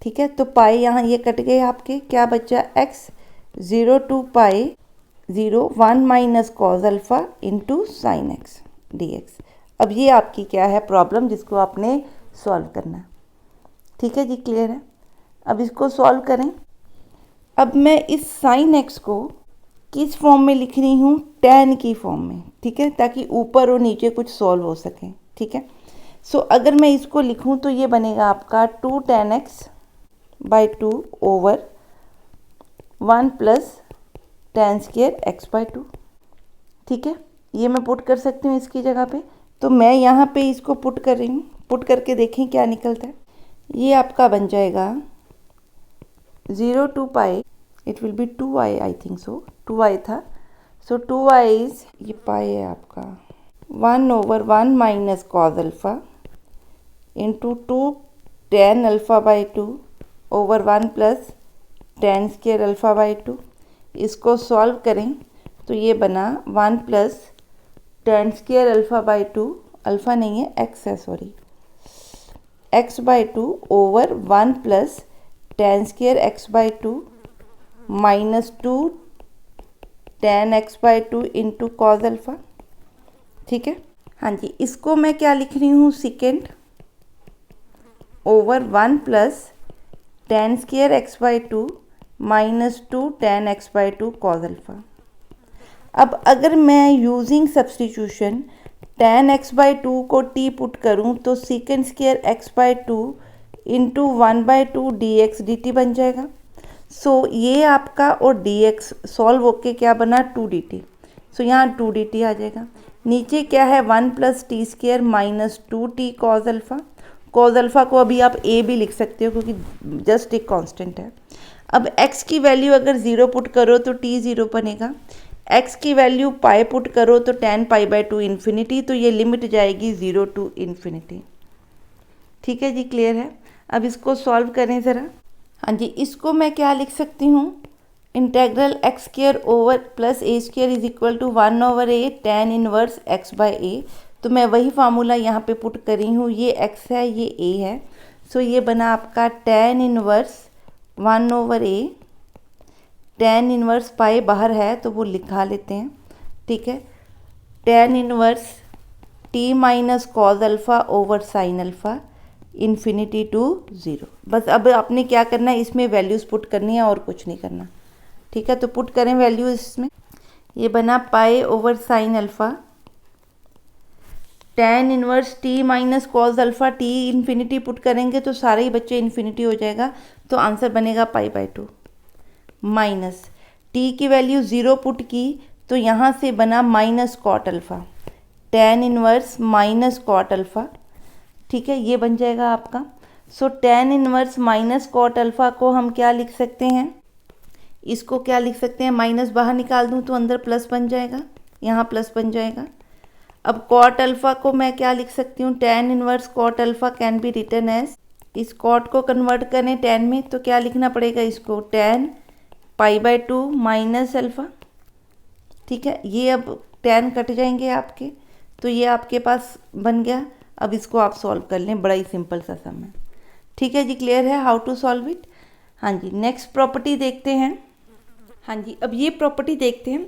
ठीक है, तो पाई यहाँ ये कट गए आपके, क्या बचा x, 0 to pi 0 1 minus cos alpha into sine x d x. अब ये आपकी क्या है प्रॉब्लम जिसको आपने सॉल्व करना है। ठीक है जी, क्लियर है। अब इसको सॉल्व करें। अब मैं इस साइन एक्स को किस फॉर्म में लिख रही हूँ, tan की फॉर्म में। ठीक है, ताकि ऊपर और नीचे कुछ सॉल्व हो सके। ठीक है, सो अगर मैं इसको लिखूँ तो ये बनेगा आपका 2 tan x by 2 over 1 plus tan square x by 2। ठीक है, ये मैं पुट कर सकती हूँ इसकी जगह पे। तो मैं यहाँ पे इसको पुट कर रही हूँ, पुट करके देखें क्या निकलता है। ये आपका बन जाएगा 0 to pi, it will be 2i, I think so 2i था। सो 2i इज, ये पाई है आपका 1 over 1 minus cos alpha into 2 tan alpha by 2 over 1 plus tan square alpha by 2। इसको सॉल्व करें तो ये बना 1 plus tan square alpha by 2, alpha नहीं है x है, sorry, x by 2 over 1 plus tan square x by 2 minus 2 tan x by 2 into cos alpha. ठीक है, हाँ जी, इसको मैं क्या लिख रही हूँ, second over 1 plus tan square x by 2 minus 2 tan x by 2 cos alpha. अब अगर मैं using substitution tan x by 2 को t पुट करूँ तो second square x by 2 into 1 by 2 D x D T बन जाएगा। सो ये आपका और dx सॉल्व होके क्या बना 2dt। सो यहाँ 2dt आ जाएगा। नीचे क्या है 1 plus T square minus 2t cos alpha. Cos alpha को अभी आप a भी लिख सकते हो क्योंकि जस्ट एक कांस्टेंट है। अब x की वैल्यू अगर 0 पुट करो तो t 0 बनेगा। x की वैल्यू पाई पुट करो तो tan पाई बाई 2 इन्फिनिटी, तो ये लिमिट जाएगी 0 टू इन्फिनिटी। ठीक है जी, क्लियर है। अब इसको सॉल्व करें ज़रा। हाँ जी, इसको मैं क्या लिख सकती हूँ, integral x square over plus a square is equal to 1 over a tan inverse x by a. तो मैं वही फार्मूला यहाँ पे पुट कर रही हूँ, ये x है ये a है। सो ये बना आपका tan inverse 1 over a, tan inverse पाई बाहर है तो वो लिखा लेते हैं। ठीक है, tan inverse t minus cos alpha over sine alpha infinity to 0। बस अब आपने क्या करना है, इसमें वैल्यूज़ पुट करनी है और कुछ नहीं करना। ठीक है, तो पुट करें वैल्यू इसमें। ये बना pi over sine alpha, tan inverse t minus cos alpha, t infinity put करेंगे तो सारे ही बच्चे इन्फिनिटी हो जाएगा, तो आंसर बनेगा पाई बाई 2 माइनस t की वैल्यू 0 पुट की तो यहाँ से बना minus cot alpha, tan inverse minus cot alpha. ठीक है, ये बन जाएगा आपका। So tan inverse minus cot alpha को हम क्या लिख सकते हैं, इसको क्या लिख सकते हैं, माइनस बाहर निकाल दूं तो अंदर प्लस बन जाएगा, यहाँ प्लस बन जाएगा। अब कॉट अल्फ़ा को मैं क्या लिख सकती हूँ, tan inverse cot alpha can be written as, इस कॉट को कन्वर्ट करें tan में तो क्या लिखना पड़ेगा इसको, tan pi by 2 minus alpha. ठीक है, ये अब tan कट जाएंगे आपके, तो ये आपके पास बन गया। अब इसको आप सॉल्व कर लें, बड़ा ही सिंपल सा सम है। ठीक है जी, क्लियर है हाउ टू सॉल्व इट। हाँ जी, नेक्स्ट प्रॉपर्टी देखते हैं। हाँ जी, अब ये प्रॉपर्टी देखते हैं।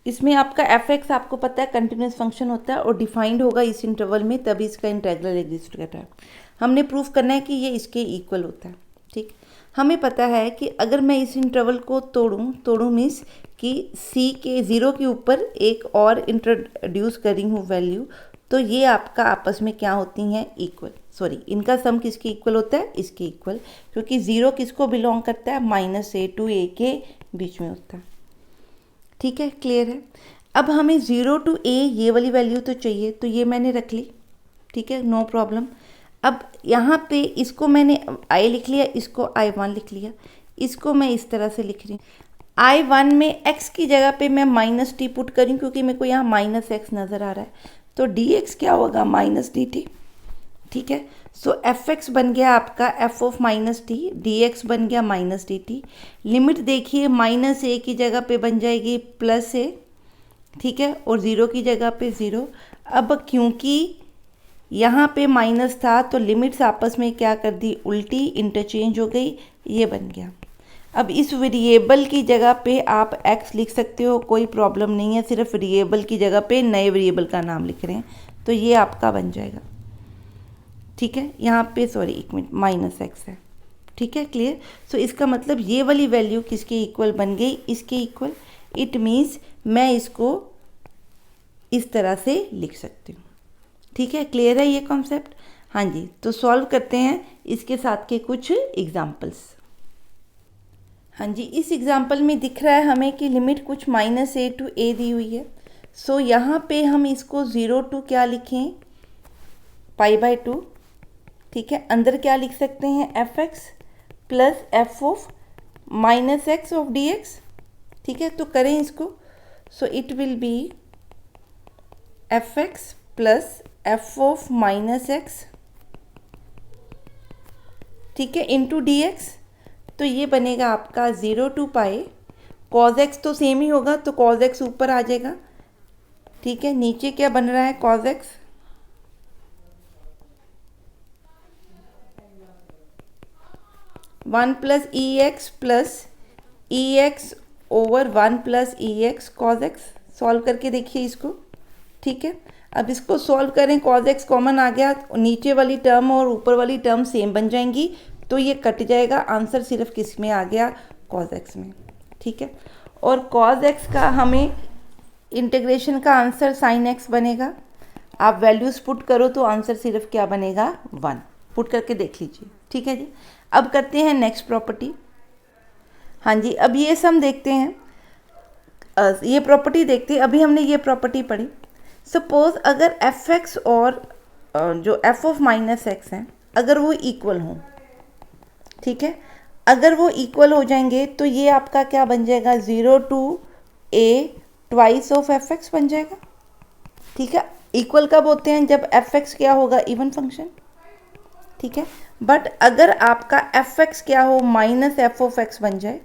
इसमें आपका f(x) आपको पता है कंटिन्यूस फंक्शन होता है और डिफाइंड होगा इस इंटरवल में, तभी इसका इंटेग्रल एग्जिस्ट करता है। हमने प्रूफ करना है कि ये इसके इक्वल होता है। ठीक, हमें पता है कि अगर मैं इस इंटरवल को तोड़ूँ मीन्स कि c के 0 के ऊपर एक और इंट्रोड्यूस कर रही हूँ वैल्यू, तो ये आपका आपस में क्या होती हैं, इक्वल। सॉरी, इनका सम किसके इक्वल होता है, इसके इक्वल, क्योंकि 0 किसको बिलोंग करता है, -a टू a के बीच में होता है। ठीक है, क्लियर है। अब हमें 0 टू a ये वाली वैल्यू तो चाहिए, तो ये मैंने रख ली। ठीक है, नो प्रॉब्लम। अब यहाँ पे इसको मैंने i लिख लिया, इसको i1 लिख लिया। इसको मैं इस तरह से लिख रही हूँ, i1 में x की जगह पे मैं माइनस टी पुट करूँ क्योंकि मेरे को यहाँ माइनस एक्स नज़र आ रहा है, तो dx क्या होगा, माइनस dt। ठीक है, सो f(x) बन गया आपका f of minus T, dx बन गया माइनस dt। लिमिट देखिए, माइनस a की जगह पे बन जाएगी प्लस a। ठीक है, और 0 की जगह पे 0। अब क्योंकि यहाँ पे माइनस था तो लिमिट्स आपस में क्या कर दी, उल्टी इंटरचेंज हो गई, ये बन गया। अब इस वेरिएबल की जगह पे आप x लिख सकते हो, कोई प्रॉब्लम नहीं है, सिर्फ वेरिएबल की जगह पे नए वेरिएबल का नाम लिख रहे हैं, तो ये आपका बन जाएगा। ठीक है, यहाँ पे सॉरी एक मिनट, -x है। ठीक है, क्लियर। सो इसका मतलब ये वाली वैल्यू किसके इक्वल बन गई, इसके इक्वल। इट मीन्स मैं इसको इस तरह से लिख सकती हूँ। ठीक है, क्लियर है ये कॉन्सेप्ट। हाँ जी, तो सॉल्व करते हैं इसके साथ के कुछ एग्जाम्पल्स। हाँ जी, इस एग्जाम्पल में दिख रहा है हमें कि लिमिट कुछ -a to a दी हुई है। सो यहाँ पे हम इसको 0 to क्या लिखें, π/2। ठीक है, अंदर क्या लिख सकते हैं, fx plus f of -x of dx। ठीक है, तो करें इसको। सो it will B fx plus f of -x, ठीक है, इंटू dx। तो ये बनेगा आपका 0 to π, cos x तो सेम ही होगा तो cos x ऊपर आ जाएगा। ठीक है, नीचे क्या बन रहा है, cos x वन प्लस ई एक्स ओवर 1 प्लस ई एक्स कॉज एक्स। सॉल्व करके देखिए इसको। ठीक है, अब इसको सॉल्व करें, cos x कॉमन आ गया, नीचे वाली टर्म और ऊपर वाली टर्म सेम बन जाएंगी, तो ये कट जाएगा। आंसर सिर्फ किस में आ गया, cos x में। ठीक है, और cos x का हमें इंटीग्रेशन का आंसर sin x बनेगा। आप वैल्यूज़ पुट करो तो आंसर सिर्फ क्या बनेगा, 1। पुट करके देख लीजिए। ठीक है जी, अब करते हैं नेक्स्ट प्रॉपर्टी। हाँ जी, अब ये सम देखते हैं, ये प्रॉपर्टी देखते हैं। अभी हमने ये प्रॉपर्टी पढ़ी। सपोज अगर fx और जो f ऑफ -x हैं अगर वो इक्वल हों, ठीक है, अगर वो इक्वल हो जाएंगे तो ये आपका क्या बन जाएगा, 0 to a twice of fx बन जाएगा। ठीक है, इक्वल कब होते हैं, जब fx क्या होगा, इवन फंक्शन। ठीक है, बट अगर आपका fx क्या हो, माइनस f ऑफ x बन जाए,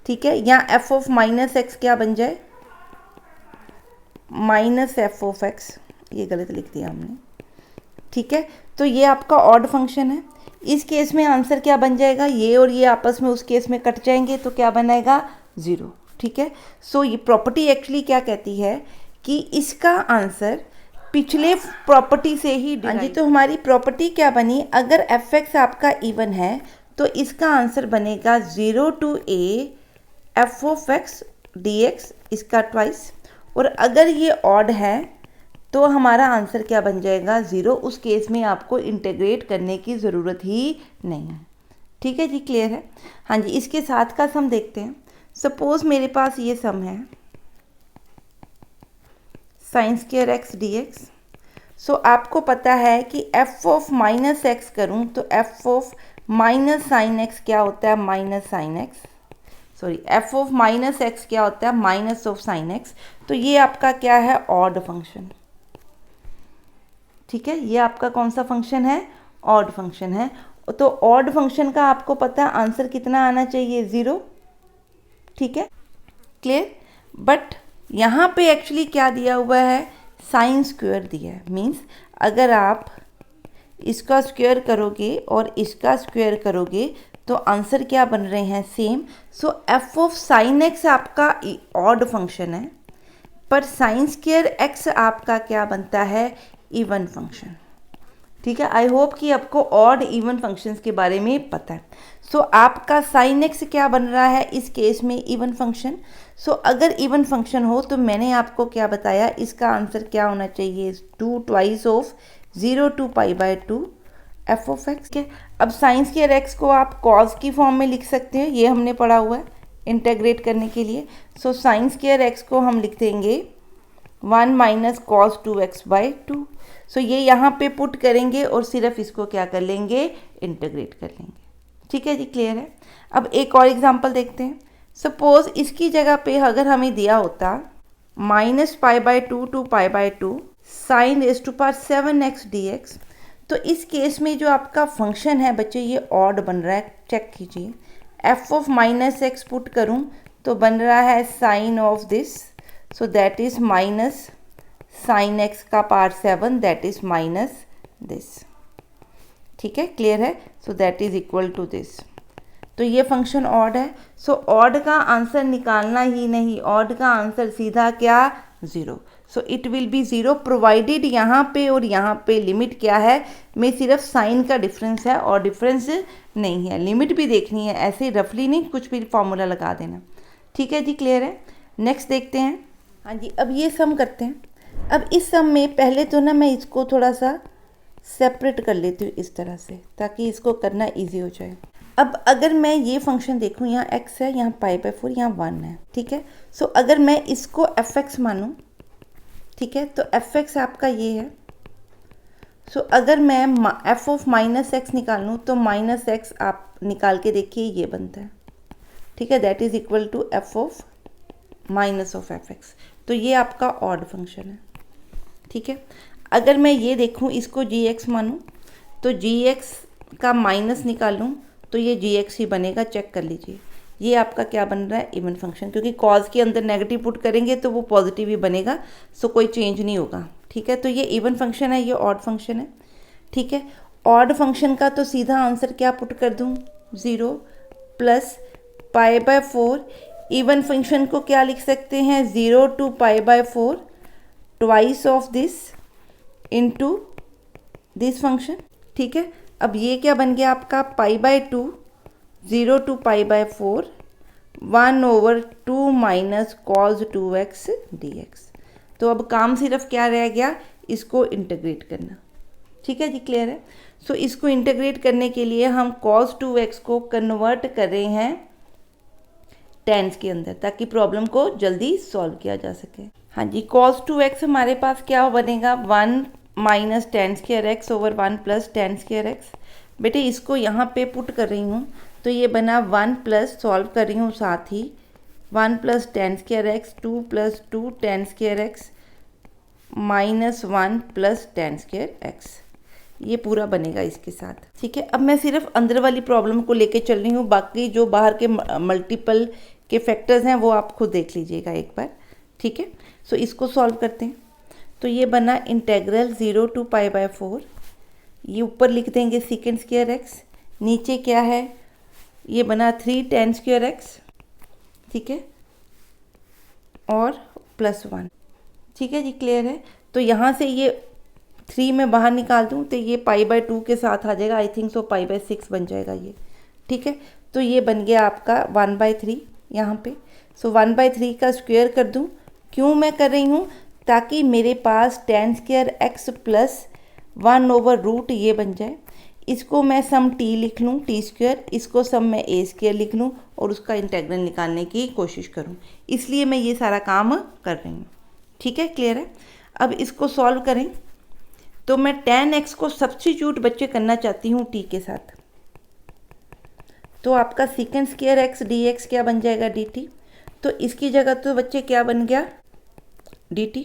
ठीक है, या f ऑफ -x क्या बन जाए, माइनस f ऑफ x, ये गलत लिख दिया हमने। ठीक है, तो ये आपका ऑड फंक्शन है। इस केस में आंसर क्या बन जाएगा, ये और ये आपस में उस केस में कट जाएंगे तो क्या बनाएगा, 0। ठीक है, सो ये प्रॉपर्टी एक्चुअली क्या कहती है कि इसका आंसर पिछले प्रॉपर्टी से ही, हाँ जी, तो हमारी प्रॉपर्टी क्या बनी, अगर fx आपका इवन है तो इसका आंसर बनेगा 0 to a f of x dx, इसका ट्वाइस। और अगर ये ऑड है तो हमारा आंसर क्या बन जाएगा, 0। उस केस में आपको इंटीग्रेट करने की ज़रूरत ही नहीं है। ठीक है जी, क्लियर है। हाँ जी, इसके साथ का सम देखते हैं। सपोज मेरे पास ये सम है sin² x dx। सो आपको पता है कि f ऑफ -x करूँ तो f ऑफ -sin x क्या होता है, -sin x, sorry f of -x क्या होता है, माइनस ऑफ sin x। तो ये आपका क्या है, ऑड फंक्शन। ठीक है, ये आपका कौन सा फंक्शन है, ऑड फंक्शन है। तो ऑड फंक्शन का आपको पता है आंसर कितना आना चाहिए, 0। ठीक है, क्लियर। बट यहाँ पे एक्चुअली क्या दिया हुआ है, sin² दिया है। मीन्स अगर आप इसका स्क्वायर करोगे और इसका स्क्वायर करोगे तो आंसर क्या बन रहे हैं, same. So f of sin x आपका ऑड फंक्शन है, पर sin² x आपका क्या बनता है, इवन फंक्शन। ठीक है, आई होप कि आपको ऑड इवन फंक्शंस के बारे में पता है। सो आपका sin x क्या बन रहा है इस केस में, इवन फंक्शन। सो अगर इवन फंक्शन हो तो मैंने आपको क्या बताया, इसका आंसर क्या होना चाहिए, 2 twice of 0 to π/2 f of x के। अब sin² x को आप cos की फॉर्म में लिख सकते हैं, ये हमने पढ़ा हुआ है इंटीग्रेट करने के लिए। सो sin² x को हम लिख देंगे 1 माइनस cos 2x/2। सो ये यहाँ पे पुट करेंगे और सिर्फ इसको क्या कर लेंगे, इंटीग्रेट कर लेंगे। ठीक है जी, क्लियर है। अब एक और एग्जांपल देखते हैं। सपोज इसकी जगह पे अगर हमें दिया होता -π/2 to π/2 sin⁻⁷x dx, तो इस केस में जो आपका फंक्शन है बच्चे ये ऑड बन रहा है, चेक कीजिए। f ऑफ -x पुट करूँ तो बन रहा है sine of this, so that is sine x का power 7 that is minus this. ठीक है, क्लियर है। So that is equal to this. तो ये फंक्शन ऑड है। सो ऑड का आंसर निकालना ही नहीं, ऑड का आंसर सीधा क्या, 0। सो इट विल बी 0 प्रोवाइडेड यहाँ पे और यहाँ पे लिमिट क्या है, में सिर्फ साइन का डिफरेंस है और डिफरेंस नहीं है। लिमिट भी देखनी है, ऐसे ही रफली नहीं कुछ भी फॉर्मूला लगा देना। ठीक है जी, क्लियर है। नेक्स्ट देखते हैं। हाँ जी, अब ये सम करते हैं। अब इस सम में पहले तो ना मैं इसको थोड़ा सा सेपरेट कर लेती हूँ इस तरह से, ताकि इसको करना ईजी हो जाए। अब अगर मैं ये फंक्शन देखूँ, यहाँ x है, यहाँ π/4, यहाँ 1 है। ठीक है, सो अगर मैं इसको fx मानूँ, ठीक है, तो fx आपका ये है। सो अगर मैं f ऑफ माइनस एक्स निकालूँ तो माइनस एक्स आप निकाल के देखिए ये बनता है। ठीक है, that is equal to f of minus of fx। तो ये आपका ऑड फंक्शन है। ठीक है, अगर मैं ये देखूँ, इसको gx मानूँ तो gx का माइनस निकालूँ तो ये gx ही बनेगा। चेक कर लीजिए, ये आपका क्या बन रहा है, इवन फंक्शन, क्योंकि कॉज के अंदर नेगेटिव पुट करेंगे तो वो पॉजिटिव ही बनेगा। सो कोई चेंज नहीं होगा। ठीक है, तो ये इवन फंक्शन है, ये ऑड फंक्शन है। ठीक है, ऑड फंक्शन का तो सीधा आंसर क्या पुट कर दूँ, 0 प्लस π/4। इवन फंक्शन को क्या लिख सकते हैं, 0 to π/4 twice of this into this function. ठीक है, अब ये क्या बन गया आपका, π/2 0 to π/4 1/2 minus cos 2x dx। तो अब काम सिर्फ क्या रह गया, इसको इंटीग्रेट करना। ठीक है जी, क्लियर है। सो इसको इंटीग्रेट करने के लिए हम cos 2x को कन्वर्ट कर रहे हैं टेंस के अंदर, ताकि प्रॉब्लम को जल्दी सॉल्व किया जा सके। हाँ जी, cos 2x हमारे पास क्या बनेगा, 1 minus tan square x over 1 plus tan square x. बेटे इसको यहाँ पे पुट कर रही हूँ तो ये बना 1 प्लस, सॉल्व कर रही हूँ साथ ही, 1 plus tan square x, 2 plus 2 tan square x minus 1 plus tan square x. ये पूरा बनेगा इसके साथ। ठीक है, अब मैं सिर्फ अंदर वाली प्रॉब्लम को लेके चल रही हूँ, बाकी जो बाहर के मल्टीपल के फैक्टर्स हैं वो आप खुद देख लीजिएगा एक बार। ठीक है, सो इसको सॉल्व करते हैं। तो ये बना इंटेग्रल 0 to π/4, ये ऊपर लिख देंगे सेकंड स्क्वायर एक्स, नीचे क्या है, ये बना 3 tan स्क्वायर एक्स। ठीक है, और प्लस 1। ठीक है जी, क्लियर है। तो यहाँ से ये 3 में बाहर निकाल दूँ तो ये π/2 के साथ आ जाएगा, आई थिंक सो π/6 बन जाएगा ये। ठीक है, तो ये बन गया आपका 1/3 यहाँ पे। सो 1/3 का स्क्वायर कर दूँ, क्यों मैं कर रही हूँ, ताकि मेरे पास tan स्क्वायर एक्स प्लस 1/रूट ये बन जाए। इसको मैं सम t लिख लूँ, t स्क्वायर, इसको सम मैं a स्क्वायर लिख लूँ और उसका इंटेग्रल निकालने की कोशिश करूँ। इसलिए मैं ये सारा काम कर रही हूँ। ठीक है, क्लियर है। अब इसको सॉल्व करें तो मैं tan x को सब्स्टिट्यूट बच्चे करना चाहती हूँ t के साथ। तो आपका सेकंड स्क्वायर एक्स dx क्या बन जाएगा, dt। तो इसकी जगह तो बच्चे क्या बन गया, dt।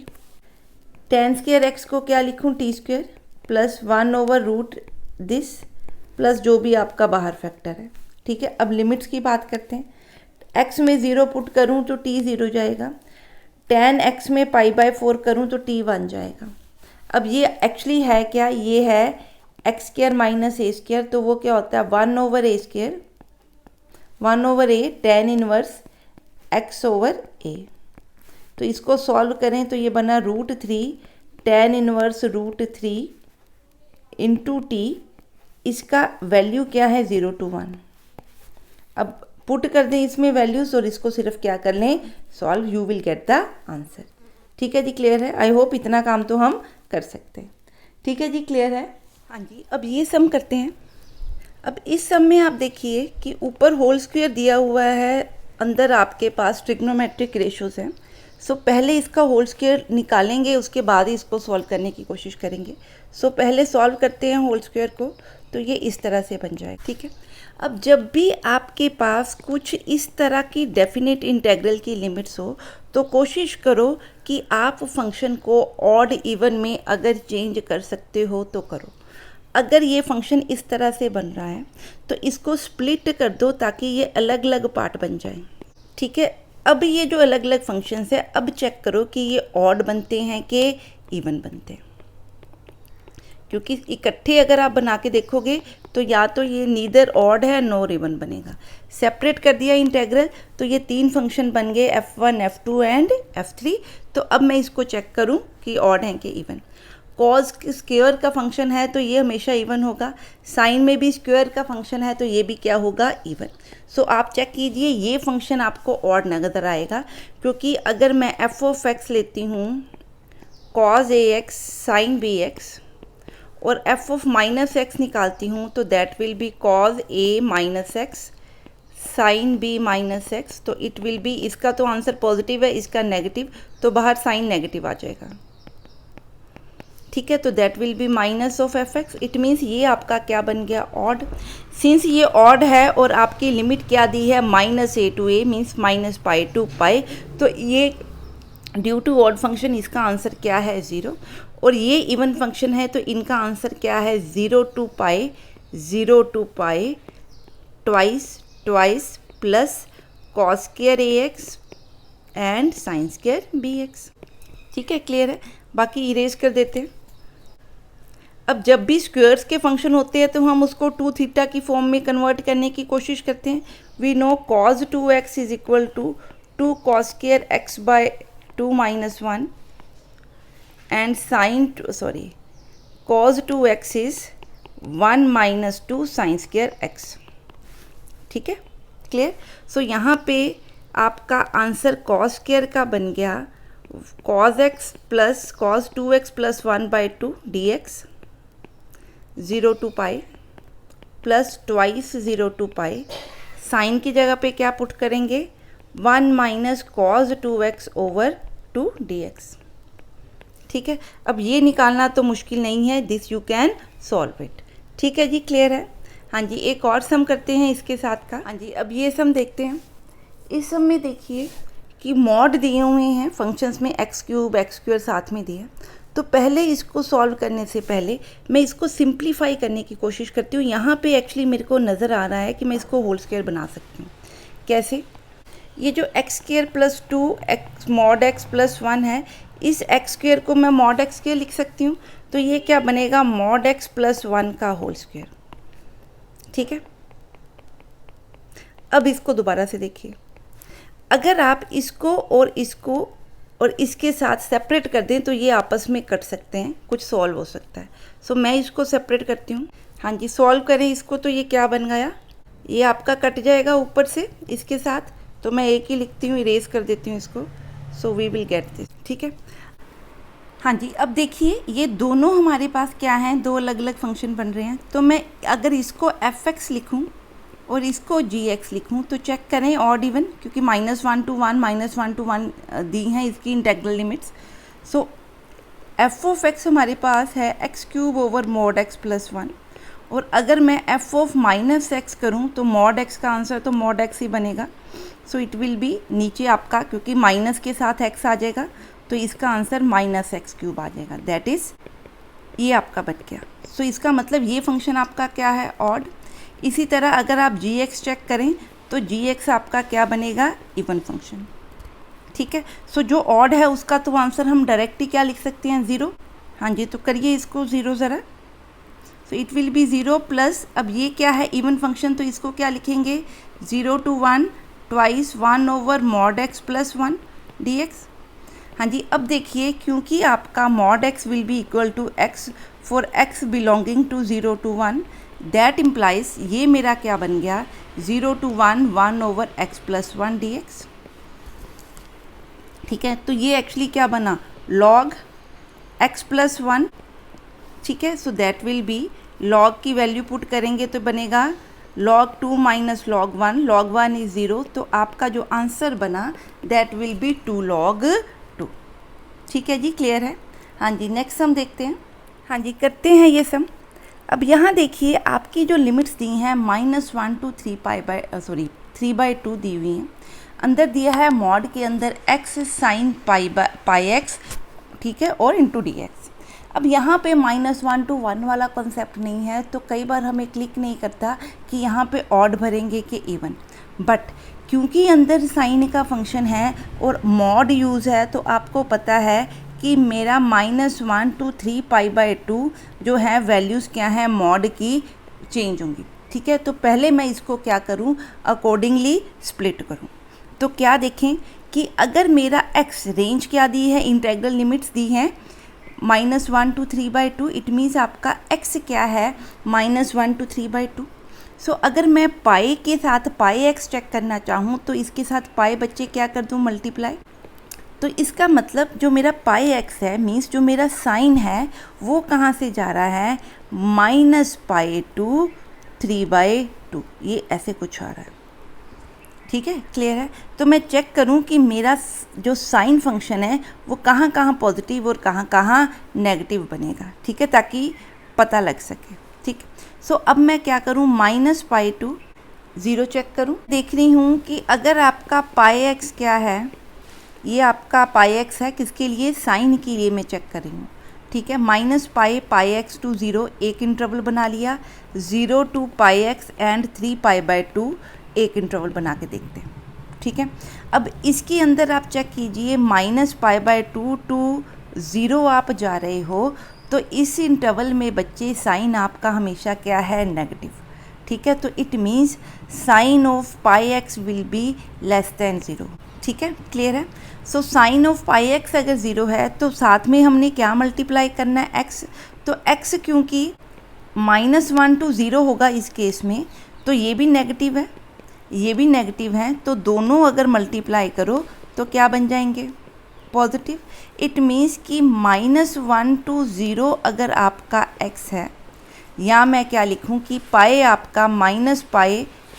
tan स्क्वायर एक्स को क्या लिखूँ, t स्क्वायर प्लस 1/रूट दिस प्लस जो भी आपका बाहर फैक्टर है। ठीक है, अब लिमिट्स की बात करते हैं। x में 0 पुट करूँ तो t 0 जाएगा, tan x में π/4 करूँ तो t 1 जाएगा। अब ये एक्चुअली है क्या, ये है एक्स स्क्वायर माइनस ए स्क्वायर, तो वो क्या होता है 1/a square 1/a tan inverse x over a। तो इसको सॉल्व करें तो ये बना √3 tan इनवर्स √3 इंटू टी। इसका वैल्यू क्या है, 0 to 1। अब पुट कर दें इसमें वैल्यूज़ और इसको सिर्फ क्या कर लें, solve, you will get the answer. ठीक है जी, क्लियर है। आई होप इतना काम तो हम कर सकते हैं। ठीक है जी, क्लियर है। हाँ जी, अब ये सम करते हैं। अब इस सम में आप देखिए कि ऊपर होल स्क्वायर दिया हुआ है, अंदर आपके पास ट्रिग्नोमेट्रिक रेशोज़ हैं। सो पहले इसका होल स्क्वायर निकालेंगे, उसके बाद ही इसको सॉल्व करने की कोशिश करेंगे। सो पहले सॉल्व करते हैं होल स्क्वायर को, तो ये इस तरह से बन जाए। ठीक है, अब जब भी आपके पास कुछ इस तरह की डेफिनेट इंटेग्रल की लिमिट्स हो तो कोशिश करो कि आप फंक्शन को ऑड इवन में अगर चेंज कर सकते हो तो करो। अगर ये फंक्शन इस तरह से बन रहा है तो इसको स्प्लिट कर दो ताकि ये अलग अलग पार्ट बन जाए। ठीक है, अब ये जो अलग अलग फंक्शंस है, अब चेक करो कि ये ऑड बनते हैं कि इवन बनते हैं, क्योंकि इकट्ठे अगर आप बना के देखोगे तो या तो ये नीदर ऑड है नॉर इवन बनेगा। सेपरेट कर दिया इंटेग्रल तो ये 3 फंक्शन बन गए f1, f2 एंड f3। तो अब मैं इसको चेक करूं कि ऑड हैं कि इवन। कॉज स्क्वायर का फंक्शन है तो ये हमेशा इवन होगा, साइन में भी स्क्वायर का फंक्शन है तो ये भी क्या होगा, इवन। सो आप चेक कीजिए ये फंक्शन आपको ऑड नज़र आएगा, क्योंकि अगर मैं f ऑफ x लेती हूँ cos ax sin bx और f ऑफ माइनस एक्स निकालती हूँ तो that will be cos a minus x sine b minus x. तो इट विल बी, इसका तो आंसर पॉजिटिव है, इसका नेगेटिव, तो बाहर साइन नेगेटिव आ जाएगा। ठीक है, तो that will B minus of F x. It means ये आपका क्या बन गया, ऑड। सिंस ये ऑड है और आपकी लिमिट क्या दी है, -a to a means -π to π, तो ये ड्यू टू ऑड फंक्शन इसका आंसर क्या है, 0। और ये इवन फंक्शन है तो इनका आंसर क्या है, 0 to π twice plus cos square ax and sine square bx। ठीक है, क्लियर है। बाकी इरेज कर देते हैं। अब जब भी स्क्वायर्स के फंक्शन होते हैं तो हम उसको 2 थीटा की फॉर्म में कन्वर्ट करने की कोशिश करते हैं। We know cos 2x is equal to 2 cos square x by 2 - 1 and cos 2x is 1 - 2 sin square x। ठीक है, क्लियर। सो यहाँ पे आपका आंसर cos स्क्वायर का बन गया cos x plus cos 2x plus 1/2 dx 0 to π plus twice 0 to π। Sine की जगह पे क्या पुट करेंगे, 1 - cos 2x ओवर 2 dx। ठीक है, अब ये निकालना तो मुश्किल नहीं है, this you can solve it. ठीक है जी, क्लियर है। हाँ जी, एक और सम करते हैं इसके साथ का। हाँ जी, अब ये सम देखते हैं। इस सम में देखिए कि मॉड दिए हुए हैं फंक्शंस में, x³ x² साथ में दिया। तो पहले इसको सॉल्व करने से पहले मैं इसको सिंप्लीफाई करने की कोशिश करती हूँ। यहाँ पे एक्चुअली मेरे को नज़र आ रहा है कि मैं इसको होल स्क्वायर बना सकती हूँ। कैसे, ये जो x² plus 2 x mod x plus 1 है, इस x² को मैं मॉड x² लिख सकती हूँ। तो ये क्या बनेगा, मॉड x प्लस 1 का होल स्क्वायर। ठीक है, अब इसको दोबारा से देखिए। अगर आप इसको और इसके साथ सेपरेट कर दें तो ये आपस में कट सकते हैं, कुछ सॉल्व हो सकता है। सो मैं इसको सेपरेट करती हूँ। हाँ जी, सॉल्व करें इसको तो ये क्या बन गया, ये आपका कट जाएगा ऊपर से इसके साथ। तो मैं एक ही लिखती हूँ, इरेज कर देती हूँ इसको। So we will get this. ठीक है, हाँ जी, अब देखिए ये दोनों हमारे पास क्या हैं, 2 अलग अलग फंक्शन बन रहे हैं। तो मैं अगर इसको f(x) लिखूँ और इसको gx लिखूं तो चेक करें ऑड इवन, क्योंकि -1 to 1 -1 to 1 दी हैं इसकी integral limits. So f of x हमारे पास है x³ over mod x plus 1, और अगर मैं f ऑफ -x करूं तो मॉड x का आंसर तो मॉड x ही बनेगा। सो इट विल बी नीचे आपका, क्योंकि माइनस के साथ x आ जाएगा तो इसका आंसर -x³ आ जाएगा। दैट इज़ ये आपका बच गया। सो इसका मतलब ये फंक्शन आपका क्या है, ऑड। इसी तरह अगर आप gx चेक करें तो gx आपका क्या बनेगा, इवन फंक्शन। ठीक है, सो जो ऑड है उसका तो आंसर हम डायरेक्ट ही क्या लिख सकते हैं, 0। हाँ जी, तो करिए इसको 0 ज़रा। सो इट विल बी 0 प्लस, अब ये क्या है, इवन फंक्शन, तो इसको क्या लिखेंगे, 0 to 1 twice 1 over mod x plus 1 dx। हाँ जी, अब देखिए क्योंकि आपका mod x will be equal to x for x belonging to 0 to 1, that implies ये मेरा क्या बन गया, 0 to 1 1 over x plus 1 dx। ठीक है, तो ये एक्चुअली क्या बना, log x प्लस 1। ठीक है, so that will B, log की वैल्यू पुट करेंगे तो बनेगा log 2 minus log 1, log 1 is 0। तो आपका जो आंसर बना दैट विल बी 2 log 2। ठीक है जी, क्लियर है। हाँ जी, नेक्स्ट सम देखते हैं। हाँ जी, करते हैं ये सम। अब यहाँ देखिए आपकी जो लिमिट्स दी हैं -1 to 3/2 दी हुई हैं। अंदर दिया है मॉड के अंदर x sin πx, ठीक है, और इंटू dx। अब यहाँ पे -1 to 1 वाला कॉन्सेप्ट नहीं है, तो कई बार हमें क्लिक नहीं करता कि यहाँ पे ऑड भरेंगे कि इवन। बट क्योंकि अंदर साइन का फंक्शन है और मॉड यूज़ है तो आपको पता है कि मेरा -1 to 3π/2 जो है वैल्यूज़ क्या है मॉड की चेंज होंगी। ठीक है, तो पहले मैं इसको क्या करूं, अकॉर्डिंगली स्प्लिट करूं। तो क्या देखें कि अगर मेरा x रेंज क्या दी है, इंटेग्रल लिमिट्स दी हैं -1 to 3/2, इट मीन्स आपका x क्या है -1 to 3/2। सो अगर मैं पाई के साथ पाई x चेक करना चाहूँ तो इसके साथ पाई बच्चे क्या कर दूँ, मल्टीप्लाई। तो इसका मतलब जो मेरा पाई x है मीन्स जो मेरा साइन है वो कहाँ से जा रहा है, -π to 3/2, ये ऐसे कुछ आ रहा है। ठीक है, क्लियर है। तो मैं चेक करूं कि मेरा जो साइन फंक्शन है वो कहाँ कहाँ पॉजिटिव और कहाँ कहाँ नेगेटिव बनेगा। ठीक है, ताकि पता लग सके। ठीक, सो अब मैं क्या करूं, -π to 0 चेक करूं। देख रही हूं कि अगर आपका पाई x क्या है, ये आपका पाई x है, किसके लिए, साइन के लिए मैं चेक कर रही हूँ। ठीक है, -π to 0 एक इंटरवल बना लिया, 0 to πx एंड 3π/2 एक इंटरवल बना के देखते हैं। ठीक है, अब इसके अंदर आप चेक कीजिए -π/2 to 0 आप जा रहे हो, तो इस इंटरवल में बच्चे साइन आपका हमेशा क्या है, नेगेटिव। ठीक है, तो it means sign of pi x will be less than 0। ठीक है, क्लियर है। So sine of pi x अगर 0 है तो साथ में हमने क्या मल्टीप्लाई करना है, x। तो x क्योंकि -1 to 0 होगा इस केस में, तो ये भी नेगेटिव है, ये भी नेगेटिव है, तो दोनों अगर मल्टीप्लाई करो तो क्या बन जाएंगे, पॉजिटिव। इट मीन्स कि -1 to 0 अगर आपका x है, या मैं क्या लिखूं कि पाई आपका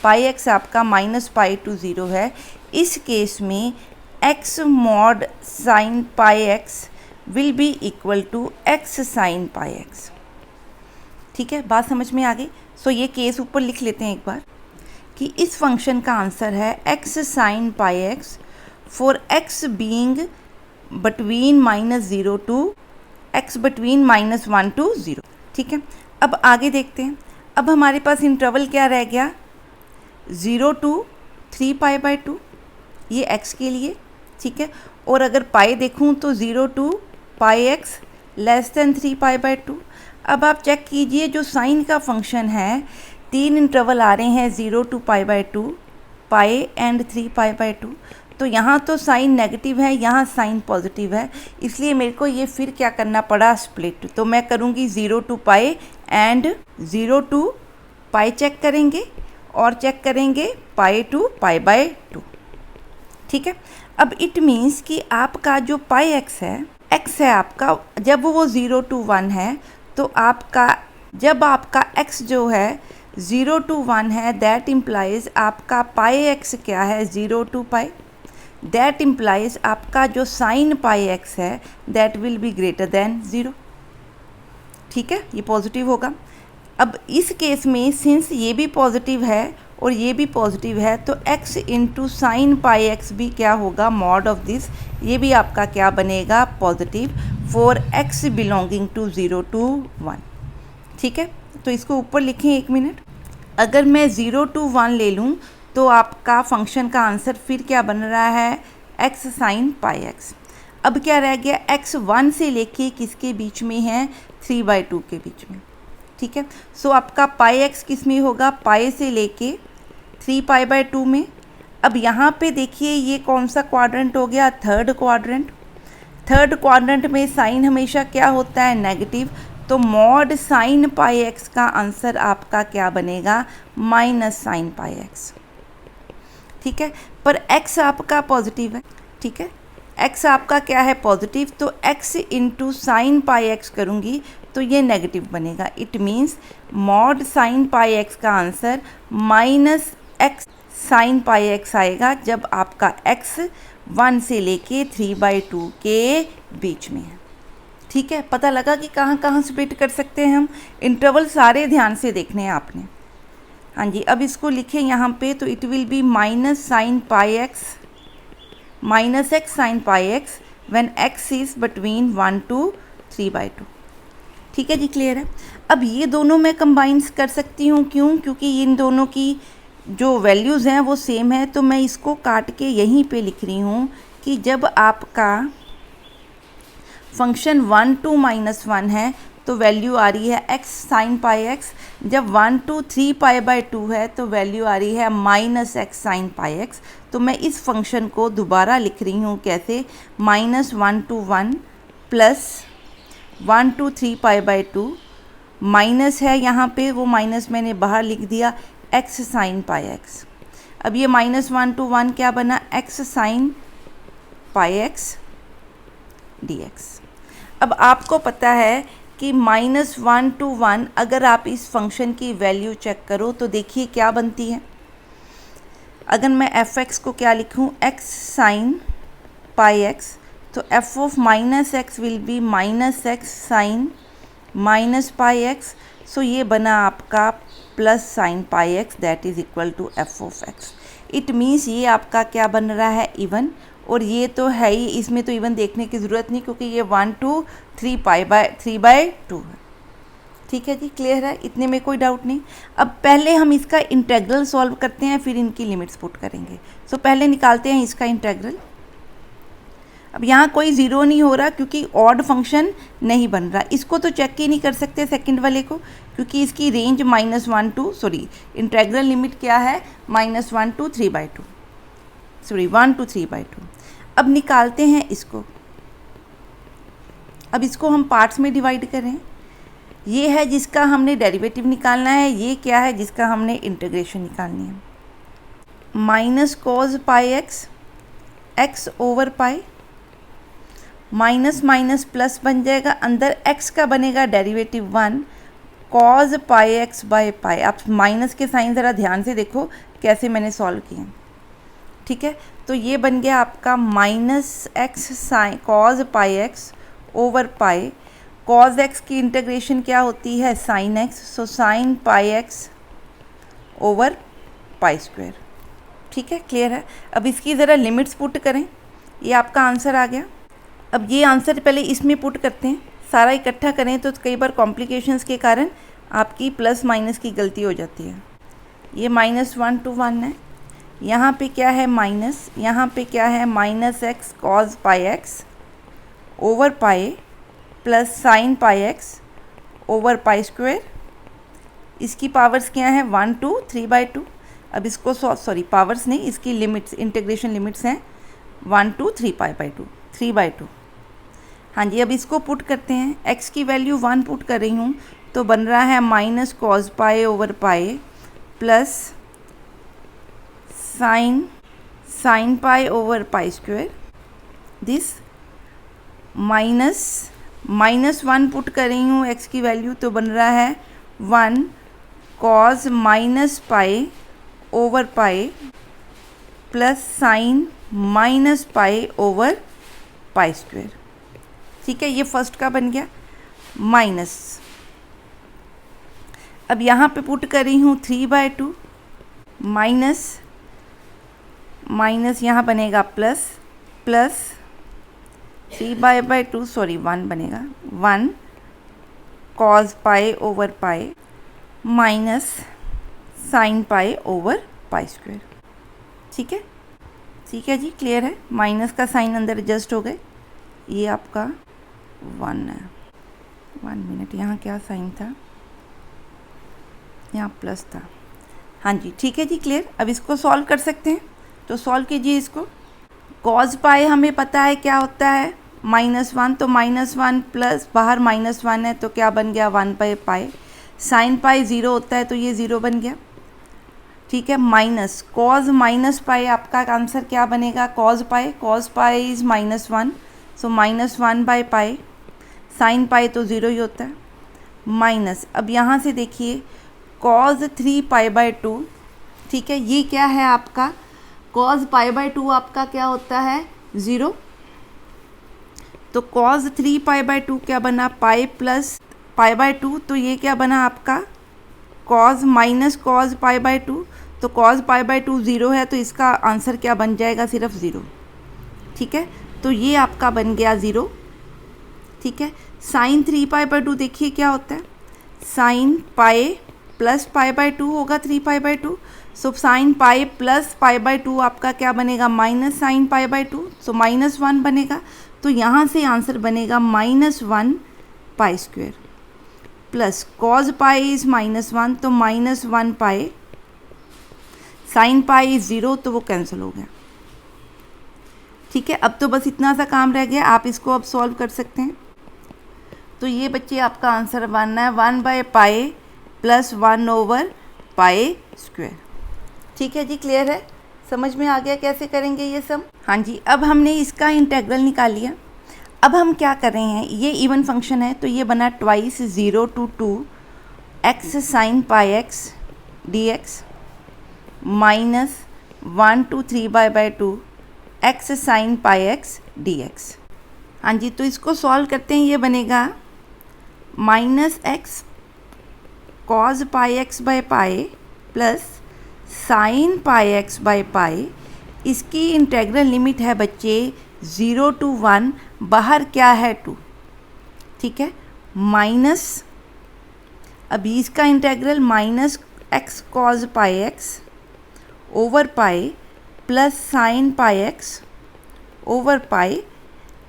पाई x आपका -π to 0 है, इस केस में x mod sin पाई x will be equal to x sin पाई x। ठीक है, बात समझ में आ गई। सो ये केस ऊपर लिख लेते हैं एक बार कि इस फंक्शन का आंसर है x sin पाई x for x being between -0 to x between -1 to 0। ठीक है, अब आगे देखते हैं। अब हमारे पास इंटरवल क्या रह गया, 0 to 3π/2, ये x के लिए। ठीक है, और अगर पाई देखूं तो 0 to πx लेस देन 3π/2। अब आप चेक कीजिए, जो साइन का फंक्शन है, 3 इंटरवल आ रहे हैं, 0 to π/2, पाई एंड 3π/2। तो यहाँ तो साइन नेगेटिव है, यहाँ साइन पॉजिटिव है, इसलिए मेरे को ये फिर क्या करना पड़ा, स्प्लिट। तो मैं करूँगी 0 to पाई एंड 0 to पाई चेक करेंगे और चेक करेंगे पाई टू π/2। ठीक है, अब इट मीन्स कि आपका जो पाई x है आपका, जब वो 0 to 1 है, तो आपका जब आपका x जो है 0 to 1 है, दैट इम्प्लाइज आपका पाई x क्या है, 0 to पाई। दैट इम्प्लाइज आपका जो साइन पाई x है that will be greater than 0। ठीक है, ये पॉजिटिव होगा। अब इस केस में सिंस ये भी पॉजिटिव है और ये भी पॉजिटिव है, तो x into sine pi x भी क्या होगा, मॉड ऑफ दिस, ये भी आपका क्या बनेगा, positive for x belonging to 0 to 1। ठीक है, तो इसको ऊपर लिखें एक मिनट। अगर मैं 0 to 1 ले लूँ तो आपका फंक्शन का आंसर फिर क्या बन रहा है, x साइन पाई x। अब क्या रह गया, x 1 से लेके किसके बीच में है, 3/2 के बीच में। ठीक है, सो आपका पाई x किस में होगा, पाई से लेके 3π/2 में। अब यहाँ पे देखिए ये कौन सा क्वाड्रेंट हो गया, थर्ड क्वाड्रेंट। थर्ड क्वाड्रेंट में साइन हमेशा क्या होता है, नेगेटिव। तो मॉड साइन पाई x का आंसर आपका क्या बनेगा, माइनस साइन पाई x। ठीक है, पर x आपका पॉजिटिव है। ठीक है, x आपका क्या है, पॉजिटिव, तो x into sine pi x करूँगी तो ये नेगेटिव बनेगा। It means mod sine pi x का answer minus x sine pi x आएगा, जब आपका x 1 से लेके 3/2 के बीच में है। ठीक है, पता लगा कि कहाँ कहाँ स्प्लिट कर सकते हैं हम। इंटरवल सारे ध्यान से देखने हैं आपने। हाँ जी, अब इसको लिखें यहाँ पे, तो it will B minus sign pi x minus x sine pi x when x is between 1 to 3/2। ठीक है जी, क्लियर है। अब ये दोनों मैं कंबाइंस कर सकती हूँ, क्यों, क्योंकि इन दोनों की जो वैल्यूज़ हैं वो सेम है। तो मैं इसको काट के यहीं पे लिख रही हूँ कि जब आपका फंक्शन 1 to -1 है तो वैल्यू आ रही है x साइन पाई x। जब 1 to 3 पाई बाय 2 है तो वैल्यू आ रही है -x साइन पाई x। तो मैं इस फंक्शन को दोबारा लिख रही हूँ कैसे, -1 to 1 plus 1 to 3 pi by 2 minus है यहाँ पे, वो माइनस मैंने बाहर लिख दिया, x साइन पाई x। अब ये -1 to 1 क्या बना, x sine pi x dx। अब आपको पता है कि -1 to 1 अगर आप इस फंक्शन की वैल्यू चेक करो तो देखिए क्या बनती है। अगर मैं f(x) को क्या लिखूं, x साइन पाई x, तो f of -x will be -x sine minus pi x। So ये बना आपका plus sine pi x that is equal to f of x। It means ये आपका क्या बन रहा है, इवन। और ये तो है ही, इसमें तो इवन देखने की ज़रूरत नहीं क्योंकि ये 1 to 3 पाई बाय 3/2 है। ठीक है जी, क्लियर है, इतने में कोई डाउट नहीं। अब पहले हम इसका इंटेग्रल सॉल्व करते हैं, फिर इनकी लिमिट्स पुट करेंगे। सो पहले निकालते हैं इसका इंटेग्रल। अब यहाँ कोई ज़ीरो नहीं हो रहा क्योंकि ऑड फंक्शन नहीं बन रहा। इसको तो चेक ही नहीं कर सकते सेकंड वाले को, क्योंकि इसकी रेंज इंटेग्रल लिमिट क्या है, -1 to 3/2, 1 to 3/2। अब निकालते हैं इसको। अब इसको हम पार्ट्स में डिवाइड करें। ये है जिसका हमने डेरिवेटिव निकालना है, ये क्या है जिसका हमने इंटीग्रेशन निकालनी है। Minus cos pi x over पाई, माइनस माइनस प्लस बन जाएगा, अंदर x का बनेगा derivative 1 cause pi x by pi. आप माइनस के साइन ज़रा ध्यान से देखो कैसे मैंने सॉल्व किए। ठीक है, तो ये बन गया आपका -x sine cos pi x over pi. Cos x की इंटीग्रेशन क्या होती है, साइन x, सो sine pi x over pi square. ठीक है, क्लियर है। अब इसकी ज़रा लिमिट्स पुट करें, ये आपका आंसर आ गया। अब ये आंसर पहले इसमें पुट करते हैं, सारा इकट्ठा करें तो कई बार कॉम्प्लिकेशंस के कारण आपकी प्लस माइनस की गलती हो जाती है। ये -1 to 1 है, यहाँ पे क्या है माइनस, यहाँ पे क्या है -x cause pi x over pi plus sine pi x over pi square. इसकी पावर्स क्या है, 1 to 3/2। अब इसको पावर्स नहीं, इसकी लिमिट्स, इंटीग्रेशन लिमिट्स हैं 1 to 3/2, 3/2। हाँ जी, अब इसको पुट करते हैं। x की वैल्यू 1 पुट कर रही हूँ तो बन रहा है minus cos pi over pi plus sine pi over pi square. This -1 put कर रही हूँ x की वैल्यू तो बन रहा है 1 cause minus pi over pi plus sign minus pi over pi square. ठीक है, ये फर्स्ट का बन गया माइनस। अब यहाँ पे पुट कर रही हूँ 3/2 माइनस यहाँ बनेगा प्लस 3/2 1 बनेगा, 1 cause pi over pi minus sine pi over pi square. ठीक है जी, क्लियर है। माइनस का साइन अंदर एडजस्ट हो गए। ये आपका 1 है। 1 मिनट, यहाँ क्या साइन था, यहाँ प्लस था। हाँ जी, ठीक है जी, क्लियर। अब इसको सॉल्व कर सकते हैं, तो सॉल्व कीजिए इसको। कॉज पाई हमें पता है क्या होता है, -1, तो -1 प्लस बाहर -1 है तो क्या बन गया 1/पाई। साइन पाई 0 होता है तो ये 0 बन गया। ठीक है, माइनस कॉज माइनस पाई, आपका आंसर क्या बनेगा, कॉज पाई इज़ -1, सो -1/पाई। साइन पाई तो 0 ही होता है, माइनस। अब यहाँ से देखिए कॉज 3π/2। ठीक है, ये क्या है आपका, कॉज π/2 आपका क्या होता है 0, तो कॉज 3π/2 क्या बना, पाई प्लस π/2, तो ये क्या बना आपका कॉज माइनस कॉज π/2, तो कॉज π/2 0 है तो इसका आंसर क्या बन जाएगा, सिर्फ 0। ठीक है, तो ये आपका बन गया 0। ठीक है, साइन 3π/2 देखिए क्या होता है, साइन पाई प्लस π/2 होगा 3π/2, सो साइन पाई प्लस π/2 आपका क्या बनेगा, माइनस साइन π/2, सो -1 बनेगा। तो यहाँ से आंसर बनेगा -1 pi square plus cos pi is -1 तो -1 पाई, साइन पाई इज़ 0 तो वो कैंसिल हो गया। ठीक है, अब तो बस इतना सा काम रह गया, आप इसको अब सॉल्व कर सकते हैं। तो ये बच्चे आपका आंसर बनना है 1/पाई प्लस 1/पाई स्क्वायर। ठीक है जी, क्लियर है, समझ में आ गया कैसे करेंगे ये सम। हाँ जी, अब हमने इसका इंटेग्रल निकाल लिया। अब हम क्या कर रहे हैं, ये इवन फंक्शन है तो ये बना twice 0 to 2 x sine pi x d x minus 1 to 3/2 x sine pi x d x. हाँ जी, तो इसको सॉल्व करते हैं, ये बनेगा -x cos pi x by pi plus sine pi x by pi. इसकी इंटेग्रल लिमिट है बच्चे 0 to 1, बाहर क्या है 2। ठीक है, माइनस, अभी इसका integral -x cos pi x over pi plus sine pi x over pi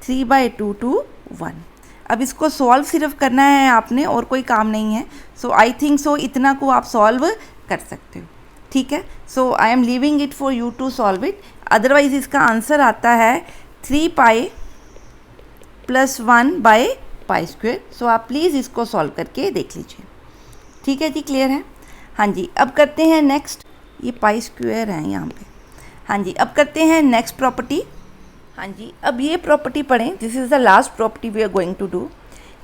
3/2 to 1। अब इसको सॉल्व सिर्फ करना है आपने, और कोई काम नहीं है। सो आई थिंक सो इतना को आप सॉल्व कर सकते हो। ठीक है, so I am leaving it for you to solve it. Otherwise इसका आंसर आता है 3 पाई प्लस 1/पाई स्क्वायर। सो आप प्लीज़ इसको सॉल्व करके देख लीजिए। ठीक है जी, क्लियर है। हाँ जी, अब करते हैं नेक्स्ट, ये पाई स्क्वायर है यहाँ पे। हाँ जी, अब करते हैं नेक्स्ट प्रॉपर्टी। हाँ जी, अब ये प्रॉपर्टी पढ़ें, this is the last property we are going to do.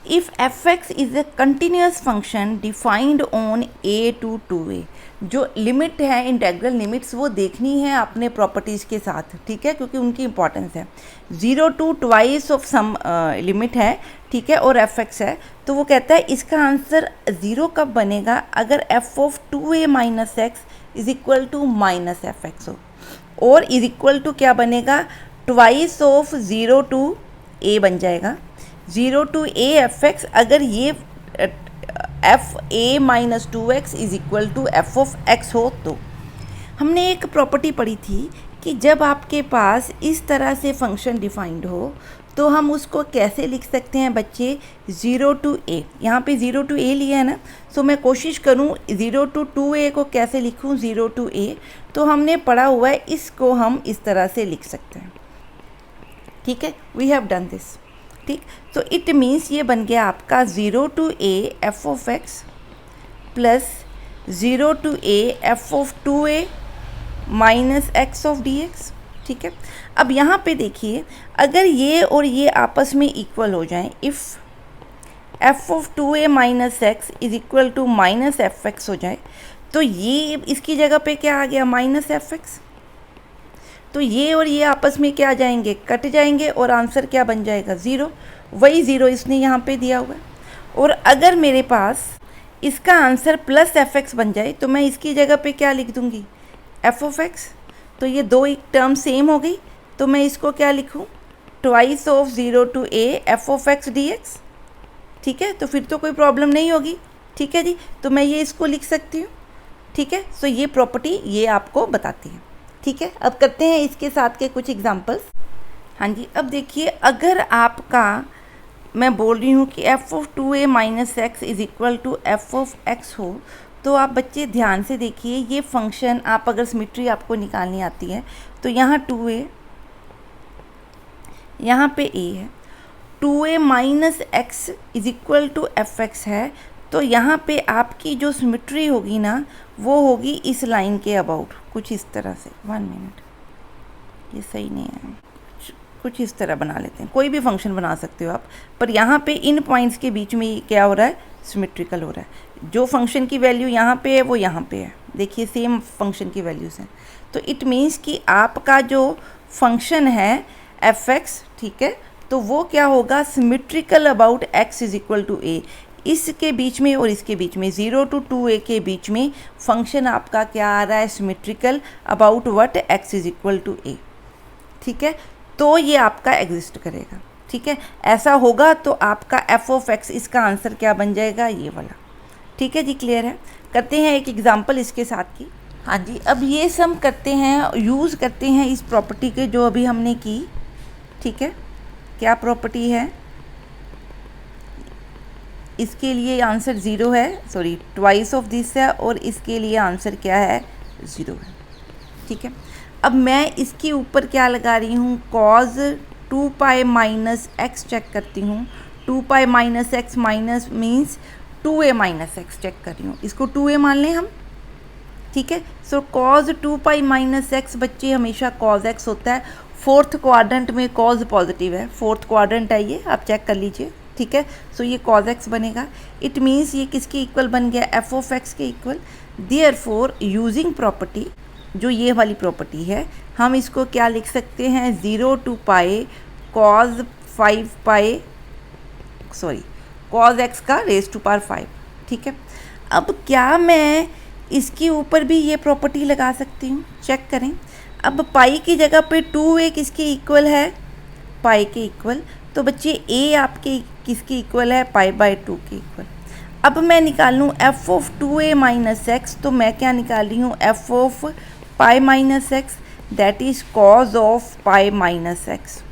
If F X is a continuous function defined on a to 2a, जो लिमिट है, इंटेग्रल लिमिट्स वो देखनी है अपने प्रॉपर्टीज़ के साथ। ठीक है, क्योंकि उनकी इंपॉर्टेंस है। 0 to twice of some limit है, ठीक है, और एफ एक्स है। तो वो कहता है इसका आंसर 0 कब बनेगा, अगर f of 2a minus X is equal to minus F x हो, और इज़ इक्वल टू क्या बनेगा, ट्वाइस ऑफ 0 to a बन जाएगा। 0 to a एफ एक्स, अगर ये F A minus 2x is equal to F of X हो। तो हमने एक प्रॉपर्टी पढ़ी थी कि जब आपके पास इस तरह से फंक्शन डिफाइंड हो तो हम उसको कैसे लिख सकते हैं बच्चे, 0 to a। यहाँ पे 0 to a लिया है ना, सो मैं कोशिश करूँ 0 to 2a को कैसे लिखूँ, 0 to a। तो हमने पढ़ा हुआ है, इसको हम इस तरह से लिख सकते हैं। ठीक है, वी हैव डन दिस। ठीक, तो इट मीन्स ये बन गया आपका 0 to a F of x plus 0 to a F of 2a minus x of D x. ठीक है, अब यहाँ पे देखिए, अगर ये और ये आपस में इक्वल हो जाएं, if F of 2a minus x is equal to minus F x हो जाए, तो ये इसकी जगह पे क्या आ गया, माइनस एफ एक्स। तो ये और ये आपस में क्या आ जाएंगे, कट जाएंगे, और आंसर क्या बन जाएगा, 0। वही 0 इसने यहाँ पे दिया हुआ है। और अगर मेरे पास इसका आंसर प्लस एफ एक्स बन जाए, तो मैं इसकी जगह पे क्या लिख दूँगी, एफ ऑफ एक्स। तो ये दो एक टर्म सेम हो गई, तो मैं इसको क्या लिखूँ, twice of 0 to a F of x d x. ठीक है, तो फिर तो कोई प्रॉब्लम नहीं होगी। ठीक है जी, तो मैं ये इसको लिख सकती हूँ। ठीक है, सो ये प्रॉपर्टी ये आपको बताती है। ठीक है, अब करते हैं इसके साथ के कुछ एग्जांपल्स। हाँ जी, अब देखिए, अगर आपका, मैं बोल रही हूँ कि F of 2a minus X is equal to F of X हो, तो आप बच्चे ध्यान से देखिए, ये फंक्शन आप अगर सिमेट्री आपको निकालनी आती है तो यहाँ 2a, यहाँ पे a है, 2a minus X is equal to F X है, तो यहाँ पे आपकी जो सिमेट्री होगी ना, वो होगी इस लाइन के अबाउट, कुछ इस तरह से। 1 मिनट, ये सही नहीं है, कुछ इस तरह बना लेते हैं। कोई भी फंक्शन बना सकते हो आप, पर यहाँ पे इन पॉइंट्स के बीच में क्या हो रहा है, सिमेट्रिकल हो रहा है। जो फंक्शन की वैल्यू यहाँ पे है वो यहाँ पे है, देखिए सेम फंक्शन की वैल्यूज़ हैं। तो इट मीन्स कि आपका जो फंक्शन है एफ एक्स, ठीक है, तो वो क्या होगा, symmetrical about x is equal to a. इसके बीच में और इसके बीच में 0 to 2a के बीच में फंक्शन आपका क्या आ रहा है, symmetrical about what, x is equal to a. ठीक है, तो ये आपका एग्जिस्ट करेगा। ठीक है, ऐसा होगा तो आपका एफ ऑफ एक्स, इसका आंसर क्या बन जाएगा, ये वाला। ठीक है जी, क्लियर है। करते हैं एक एग्जांपल इसके साथ की। हाँ जी, अब ये सम करते हैं, यूज़ करते हैं इस प्रॉपर्टी के जो अभी हमने की। ठीक है, क्या प्रॉपर्टी है, इसके लिए आंसर 0 है, सॉरी ट्वाइस ऑफ दिस है, और इसके लिए आंसर क्या है, 0 है। ठीक है, अब मैं इसके ऊपर क्या लगा रही हूँ, cos 2 pi minus X check करती हूँ। 2 pi minus X minus means 2a minus X check कर रही हूँ, इसको 2a मान लें हम। ठीक है, show cause 2 pi minus x बच्चे हमेशा कॉज एक्स होता है। फोर्थ क्वाड्रेंट में कॉज पॉजिटिव है, फोर्थ क्वाड्रेंट है ये, आप चेक कर लीजिए। ठीक है, सो ये कॉज एक्स बनेगा। इट मीन्स ये किसके इक्वल बन गया, एफ ऑफ एक्स के इक्वल। देयरफॉर यूजिंग प्रॉपर्टी, जो ये वाली प्रॉपर्टी है, हम इसको क्या लिख सकते हैं, 0 to pi cause 5 pi, sorry cos x का रेज टू पावर 5। ठीक है, अब क्या मैं इसके ऊपर भी ये प्रॉपर्टी लगा सकती हूँ, चेक करें। अब पाई की जगह पे 2a किसके इक्वल है, पाई के इक्वल, तो बच्चे a आपके किसके इक्वल है, पाई बाय 2 के इक्वल। अब मैं निकाल लूँ f of 2a minus x, तो मैं क्या निकाल रही हूँ, f of pi minus x, that is cos of pi minus x.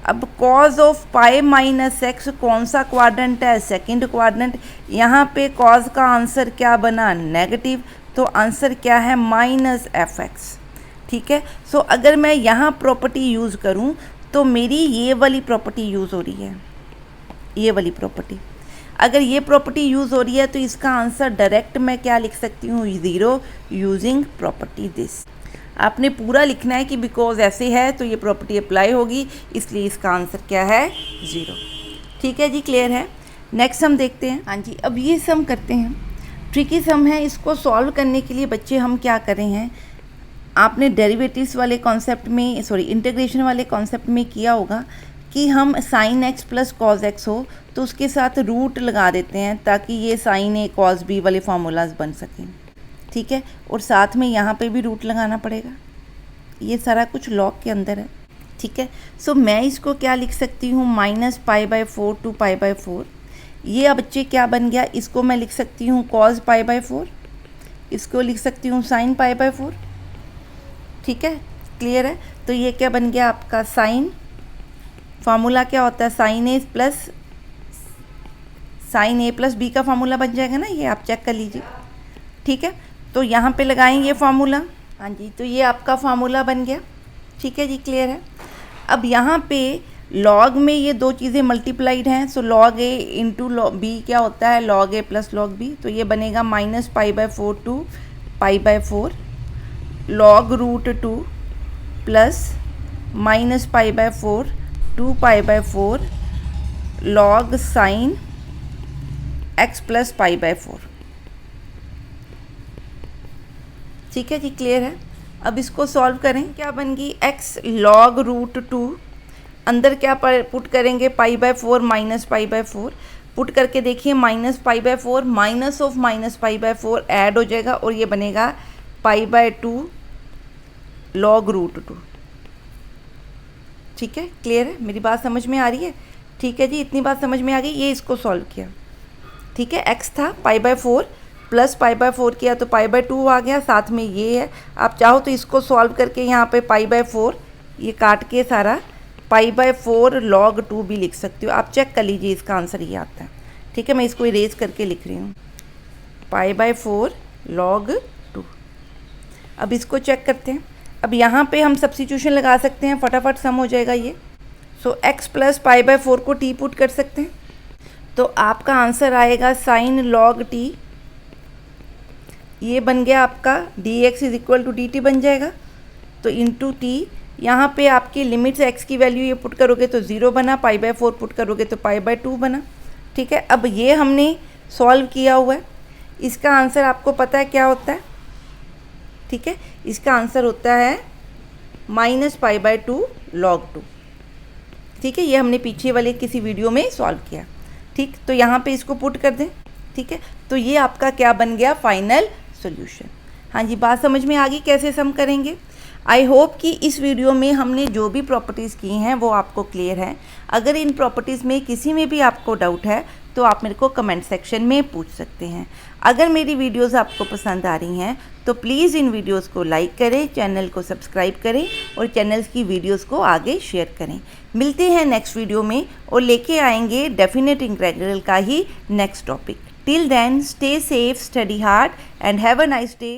अब cos of pi minus x कौन सा क्वाड्रेंट है, सेकंड क्वाड्रेंट। यहाँ पे कॉज का आंसर क्या बना, नेगेटिव, तो आंसर क्या है, माइनस एफ एक्स। ठीक है, सो अगर मैं यहाँ प्रॉपर्टी यूज़ करूँ तो मेरी ये वाली प्रॉपर्टी यूज़ हो रही है, ये वाली प्रॉपर्टी। अगर ये प्रॉपर्टी यूज़ हो रही है तो इसका आंसर डायरेक्ट मैं क्या लिख सकती हूँ, 0 यूजिंग प्रॉपर्टी दिस। आपने पूरा लिखना है कि बिकॉज ऐसे है तो ये प्रॉपर्टी अप्लाई होगी, इसलिए इसका आंसर क्या है, 0। ठीक है जी, क्लियर है। नेक्स्ट हम देखते हैं। हाँ जी, अब ये सम करते हैं, ट्रिकी सम है। इसको सॉल्व करने के लिए बच्चे हम क्या कर रहे हैं, आपने डेरिवेटिव्स वाले कॉन्सेप्ट में, सॉरी इंटीग्रेशन वाले कॉन्सेप्ट में किया होगा कि हम sine x plus cos x हो तो उसके साथ रूट लगा देते हैं ताकि ये साइन ए कॉज बी वाले फार्मूलाज बन सकें। ठीक है, और साथ में यहाँ पे भी रूट लगाना पड़ेगा, ये सारा कुछ लॉग के अंदर है। ठीक है, सो मैं इसको क्या लिख सकती हूँ, minus pi by 4 to pi by 4। ये अब बच्चे क्या बन गया, इसको मैं लिख सकती हूँ कॉज पाई बाय 4, इसको लिख सकती हूँ साइन पाई बाय 4। ठीक है, क्लियर है। तो ये क्या बन गया आपका साइन, फार्मूला क्या होता है, साइन ए प्लस बी का फार्मूला बन जाएगा ना, ये आप चेक कर लीजिए। ठीक है, तो यहाँ पे लगाएंगे फार्मूला। हाँ जी, तो ये आपका फार्मूला बन गया। ठीक है जी, क्लियर है। अब यहाँ पे लॉग में ये दो चीज़ें मल्टीप्लाइड हैं, so log A into B क्या होता है, log A plus log B. तो ये बनेगा minus pi by 4 to pi by 4 log root 2 plus minus pi by 4 2 pi by 4 log sine x plus pi by 4। ठीक है जी, क्लियर है। अब इसको सॉल्व करें, क्या बन गई, x लॉग रूट 2, अंदर क्या पुट करेंगे, पाई by 4 minus pi by 4 put करके देखिए, minus pi by 4 minus of minus pi by 4 add हो जाएगा और ये बनेगा पाई बाय 2 लॉग रूट 2। ठीक है, क्लियर है, मेरी बात समझ में आ रही है। ठीक है जी, इतनी बात समझ में आ गई। ये इसको सॉल्व किया। ठीक है, x था पाई बाय 4 प्लस पाई बाय 4 किया तो पाई बाय 2 आ गया, साथ में ये है। आप चाहो तो इसको सॉल्व करके यहाँ पे पाई बाय 4 ये काट के सारा पाई बाय 4 लॉग 2 भी लिख सकती हो। आप चेक कर लीजिए, इसका आंसर ये आता है। ठीक है, मैं इसको इरेज करके लिख रही हूँ, पाई बाय 4 लॉग 2। अब इसको चेक करते हैं। अब यहाँ पे हम सब्स्टिट्यूशन लगा सकते हैं, फटाफट सम हो जाएगा ये। सो x प्लस पाई बाय 4 को t पुट कर सकते हैं, तो आपका आंसर आएगा साइन लॉग t। ये बन गया आपका dx is equal to dt बन जाएगा, तो इंटू t। यहाँ पे आपकी लिमिट्स x की वैल्यू ये पुट करोगे तो 0 बना, पाई बाय 4 पुट करोगे तो पाई बाय 2 बना। ठीक है, अब ये हमने सॉल्व किया हुआ है। इसका आंसर आपको पता है क्या होता है। ठीक है, इसका आंसर होता है माइनस पाई बाय 2 लॉग 2। ठीक है, ये हमने पीछे वाले किसी वीडियो में सॉल्व किया। ठीक, तो यहाँ पे इसको पुट कर दें। ठीक है, तो ये आपका क्या बन गया, फाइनल सॉल्यूशन। हाँ जी, बात समझ में आ गई कैसे सम करेंगे। आई होप कि इस वीडियो में हमने जो भी प्रॉपर्टीज़ की हैं वो आपको क्लियर है। अगर इन प्रॉपर्टीज़ में किसी में भी आपको डाउट है तो आप मेरे को कमेंट सेक्शन में पूछ सकते हैं। अगर मेरी वीडियोस आपको पसंद आ रही हैं तो प्लीज़ इन वीडियोस को लाइक करें, चैनल को सब्सक्राइब करें और चैनल्स की वीडियोस को आगे शेयर करें। मिलते हैं नेक्स्ट वीडियो में और लेके आएंगे डेफिनेट इंटीग्रल का ही next topic. Till then stay safe, study hard and have a nice day.